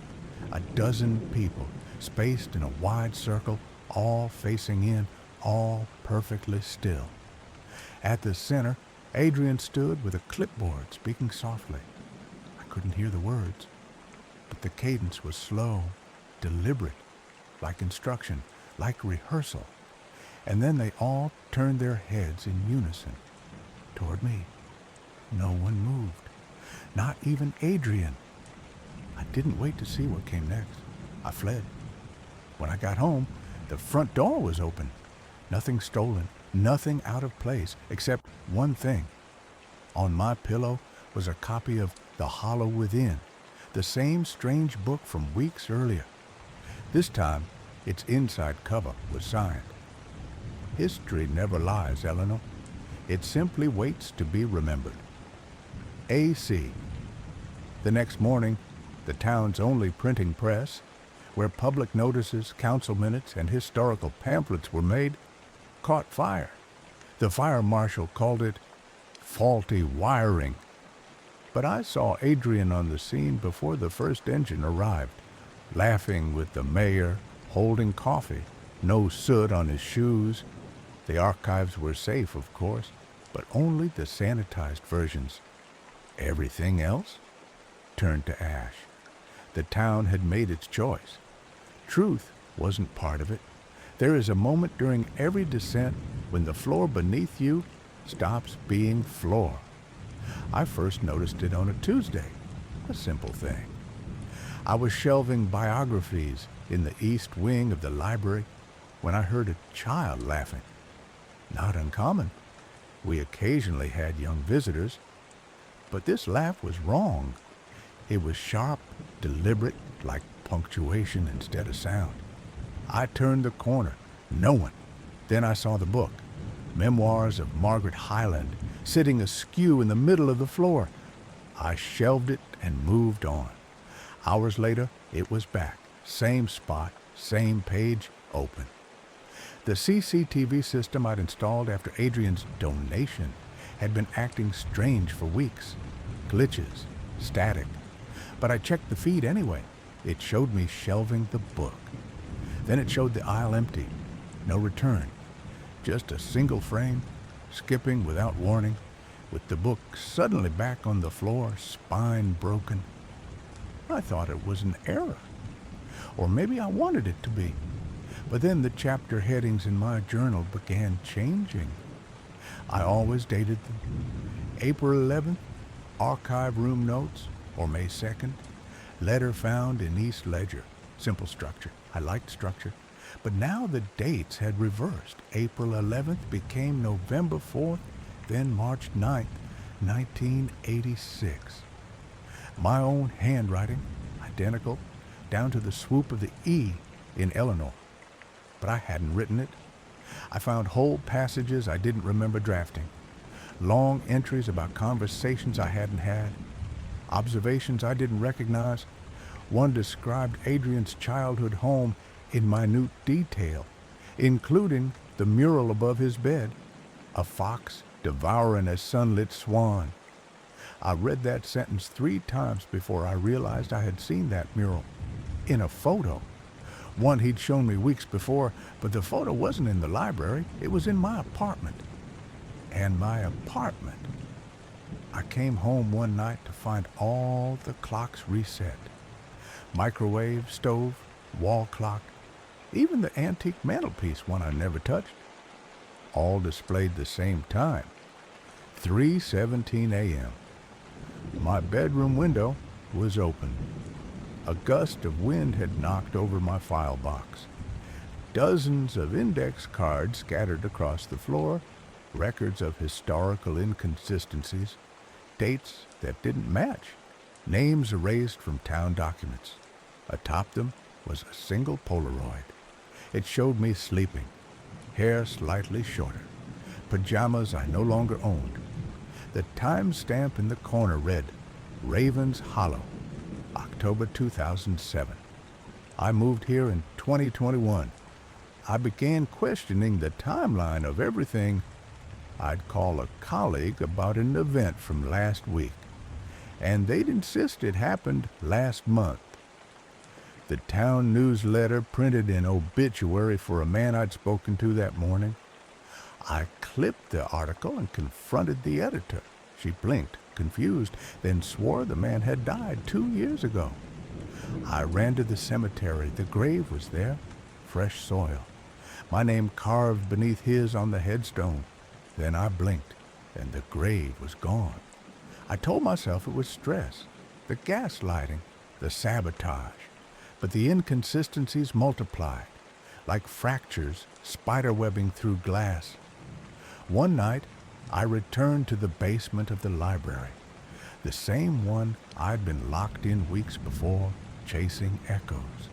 A dozen people, spaced in a wide circle, all facing in, all perfectly still. At the center, Adrian stood with a clipboard, speaking softly. I couldn't hear the words, but the cadence was slow, deliberate, like instruction, like rehearsal. And then they all turned their heads in unison toward me. No one moved, not even Adrian. I didn't wait to see what came next. I fled. When I got home, the front door was open. Nothing stolen, nothing out of place, except one thing. On my pillow was a copy of The Hollow Within, the same strange book from weeks earlier. This time, its inside cover was signed. History never lies, Eleanor. It simply waits to be remembered. A.C. The next morning, the town's only printing press, where public notices, council minutes, and historical pamphlets were made, caught fire. The fire marshal called it faulty wiring. But I saw Adrian on the scene before the first engine arrived, laughing with the mayor, holding coffee, no soot on his shoes. The archives were safe, of course, but only the sanitized versions. Everything else turned to ash. The town had made its choice. Truth wasn't part of it. There is a moment during every descent when the floor beneath you stops being floor. I first noticed it on a Tuesday, a simple thing. I was shelving biographies in the east wing of the library when I heard a child laughing. Not uncommon. We occasionally had young visitors, but this laugh was wrong. It was sharp, deliberate, like punctuation instead of sound. I turned the corner. No one. Then I saw the book, Memoirs of Margaret Hyland, sitting askew in the middle of the floor. I shelved it and moved on. Hours later, it was back. Same spot, same page, open. The CCTV system I'd installed after Adrian's donation had been acting strange for weeks. Glitches, static. But I checked the feed anyway. It showed me shelving the book. Then it showed the aisle empty. No return. Just a single frame, skipping without warning, with the book suddenly back on the floor, spine broken. I thought it was an error. Or maybe I wanted it to be. But then the chapter headings in my journal began changing. I always dated them. April 11th, archive room notes, or May 2nd, letter found in East Ledger. Simple structure. I liked structure. But now the dates had reversed. April 11th became November 4th, then March 9th, 1986. My own handwriting, identical, down to the swoop of the E in Eleanor. But I hadn't written it. I found whole passages I didn't remember drafting, long entries about conversations I hadn't had, observations I didn't recognize. One described Adrian's childhood home in minute detail, including the mural above his bed, a fox devouring a sunlit swan. I read that sentence 3 times before I realized I had seen that mural, in a photo. One he'd shown me weeks before, but the photo wasn't in the library. It was in my apartment. And my apartment. I came home one night to find all the clocks reset. Microwave, stove, wall clock, even the antique mantelpiece one I never touched. All displayed the same time, 3:17 a.m. My bedroom window was open. A gust of wind had knocked over my file box. Dozens of index cards scattered across the floor, records of historical inconsistencies, dates that didn't match, names erased from town documents. Atop them was a single Polaroid. It showed me sleeping, hair slightly shorter, pajamas I no longer owned. The time stamp in the corner read, Ravens Hollow, October 2007. I moved here in 2021. I began questioning the timeline of everything. I'd call a colleague about an event from last week, and they'd insist it happened last month. The town newsletter printed an obituary for a man I'd spoken to that morning. I clipped the article and confronted the editor. She blinked, confused, then swore the man had died 2 years ago. I ran to the cemetery. The grave was there. fresh soil, my name carved beneath his on the headstone. Then I blinked, and the grave was gone. I told myself it was stress, the gaslighting, the sabotage, but the inconsistencies multiplied, like fractures spiderwebbing through glass. One night, I returned to the basement of the library, the same one I'd been locked in weeks before, chasing echoes.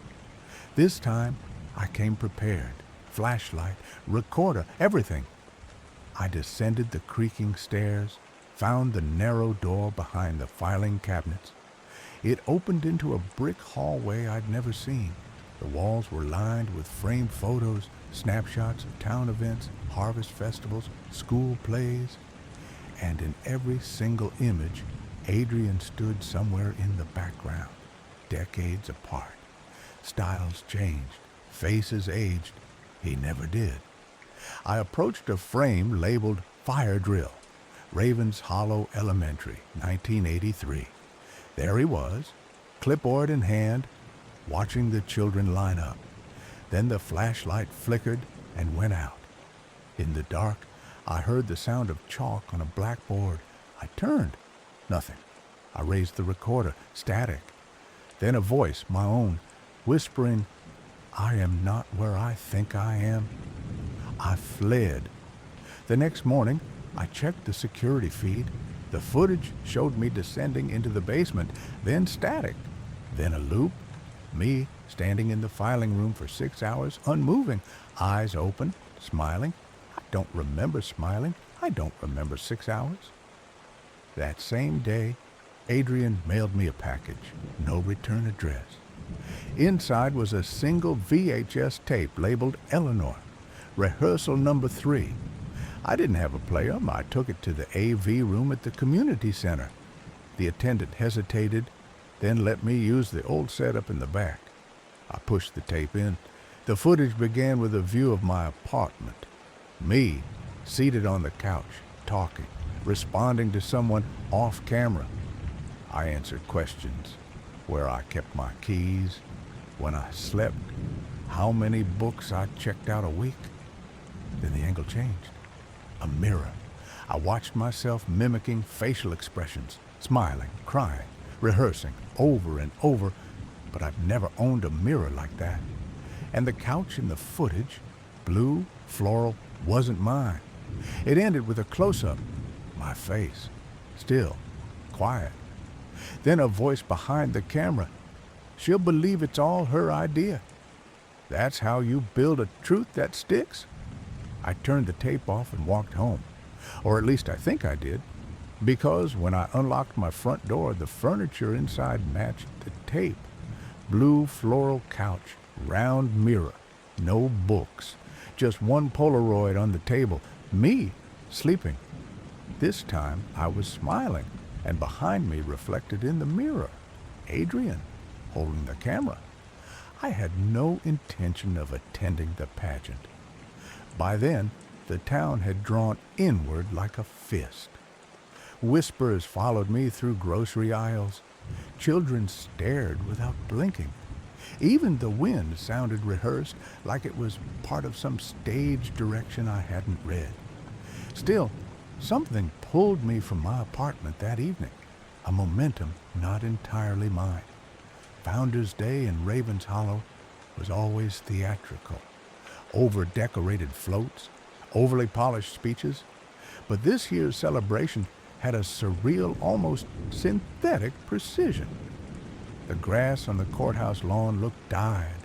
This time, I came prepared, flashlight, recorder, everything. I descended the creaking stairs, found the narrow door behind the filing cabinets. It opened into a brick hallway I'd never seen. The walls were lined with framed photos, snapshots of town events, harvest festivals, school plays, and in every single image, Adrian stood somewhere in the background, decades apart. Styles changed, faces aged. He never did. I approached a frame labeled Fire Drill, Ravens Hollow Elementary, 1983. There he was, clipboard in hand, watching the children line up. Then the flashlight flickered and went out. In the dark, I heard the sound of chalk on a blackboard. I turned. Nothing. I raised the recorder. Static. Then a voice, my own, whispering, "I am not where I think I am." I fled. The next morning, I checked the security feed. The footage showed me descending into the basement, then static, then a loop, me standing in the filing room for 6 hours, unmoving, eyes open, smiling. I don't remember smiling. I don't remember 6 hours. That same day, Adrian mailed me a package, no return address. Inside was a single VHS tape labeled Eleanor, rehearsal number 3. I didn't have a player. I took it to the AV room at the community center. The attendant hesitated, then let me use the old setup in the back. I pushed the tape in. The footage began with a view of my apartment. Me, seated on the couch, talking, responding to someone off camera. I answered questions. Where I kept my keys, when I slept, how many books I checked out a week. Then the angle changed. A mirror. I watched myself mimicking facial expressions, smiling, crying, rehearsing over and over, but I've never owned a mirror like that. And the couch in the footage, blue, floral, wasn't mine. It ended with a close-up. My face. Still. Quiet. Then a voice behind the camera. She'll believe it's all her idea. That's how you build a truth that sticks? I turned the tape off and walked home. Or at least I think I did. Because when I unlocked my front door, the furniture inside matched the tape. Blue floral couch, round mirror, no books. Just one Polaroid on the table. Me, sleeping. This time I was smiling, and behind me, reflected in the mirror, Adrian, holding the camera. I had no intention of attending the pageant. By then, the town had drawn inward like a fist. Whispers followed me through grocery aisles. Children stared without blinking. Even the wind sounded rehearsed, like it was part of some stage direction I hadn't read. Still, something pulled me from my apartment that evening, a momentum not entirely mine. Founders Day in Ravens Hollow was always theatrical. Over-decorated floats, overly polished speeches. But this year's celebration had a surreal, almost synthetic precision. The grass on the courthouse lawn looked dyed.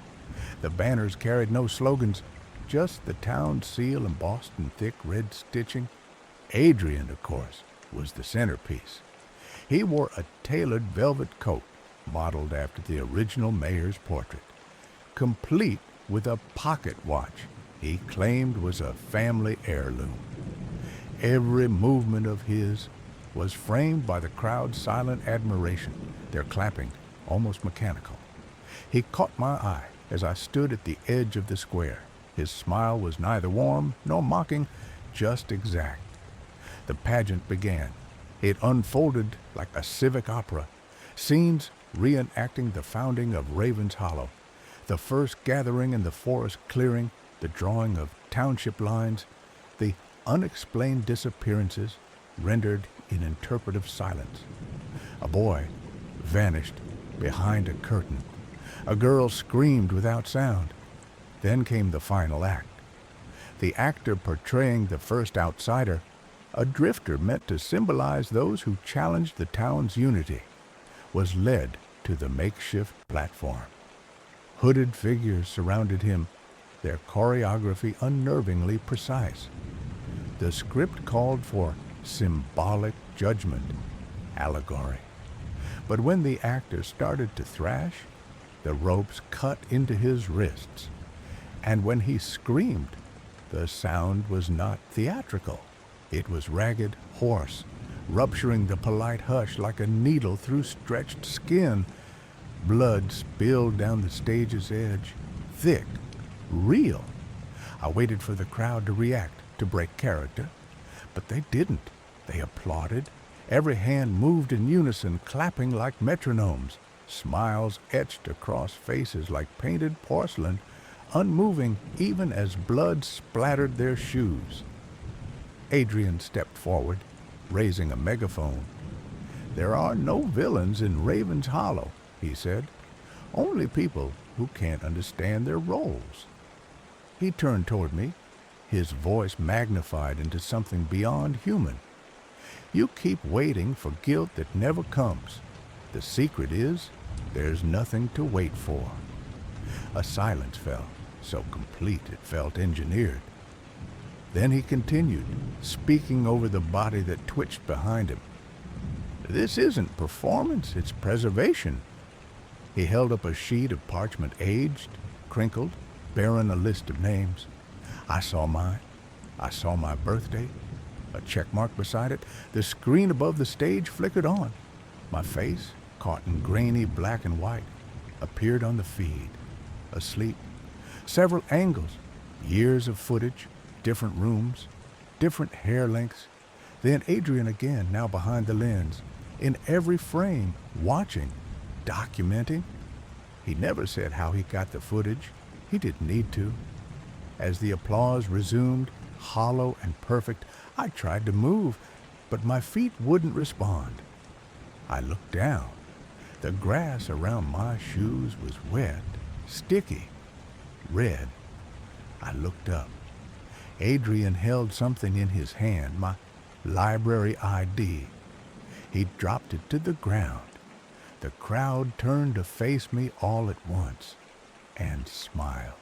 The banners carried no slogans, just the town seal embossed in thick red stitching. Adrian, of course, was the centerpiece. He wore a tailored velvet coat, modeled after the original mayor's portrait, complete with a pocket watch he claimed was a family heirloom. Every movement of his was framed by the crowd's silent admiration, their clapping almost mechanical. He caught my eye as I stood at the edge of the square. His smile was neither warm nor mocking, just exact. The pageant began. It unfolded like a civic opera, scenes reenacting the founding of Ravens Hollow. The first gathering in the forest clearing, the drawing of township lines, the unexplained disappearances rendered in interpretive silence. A boy vanished behind a curtain. A girl screamed without sound. Then came the final act. The actor portraying the first outsider, a drifter meant to symbolize those who challenged the town's unity, was led to the makeshift platform. Hooded figures surrounded him, their choreography unnervingly precise. The script called for symbolic judgment, allegory. But when the actor started to thrash, the ropes cut into his wrists. And when he screamed, the sound was not theatrical. It was ragged, hoarse, rupturing the polite hush like a needle through stretched skin. Blood spilled down the stage's edge, thick, real. I waited for the crowd to react, to break character. But they didn't. They applauded. Every hand moved in unison, clapping like metronomes. Smiles etched across faces like painted porcelain, unmoving even as blood splattered their shoes. Adrian stepped forward, raising a megaphone. "There are no villains in Raven's Hollow," he said. "Only people who can't understand their roles." He turned toward me, his voice magnified into something beyond human. "You keep waiting for guilt that never comes. The secret is, there's nothing to wait for." A silence fell, so complete it felt engineered. Then he continued, speaking over the body that twitched behind him. "This isn't performance, it's preservation." He held up a sheet of parchment, aged, crinkled, bearing a list of names. I saw mine. I saw my birthday, a check mark beside it. The screen above the stage flickered on. My face, caught in grainy black and white, appeared on the feed, asleep. Several angles, years of footage, different rooms, different hair lengths. Then Adrian again, now behind the lens, in every frame, watching, documenting. He never said how he got the footage. He didn't need to. As the applause resumed, hollow and perfect, I tried to move, but my feet wouldn't respond. I looked down. The grass around my shoes was wet, sticky, red. I looked up. Adrian held something in his hand, my library ID. He dropped it to the ground. The crowd turned to face me all at once and smiled.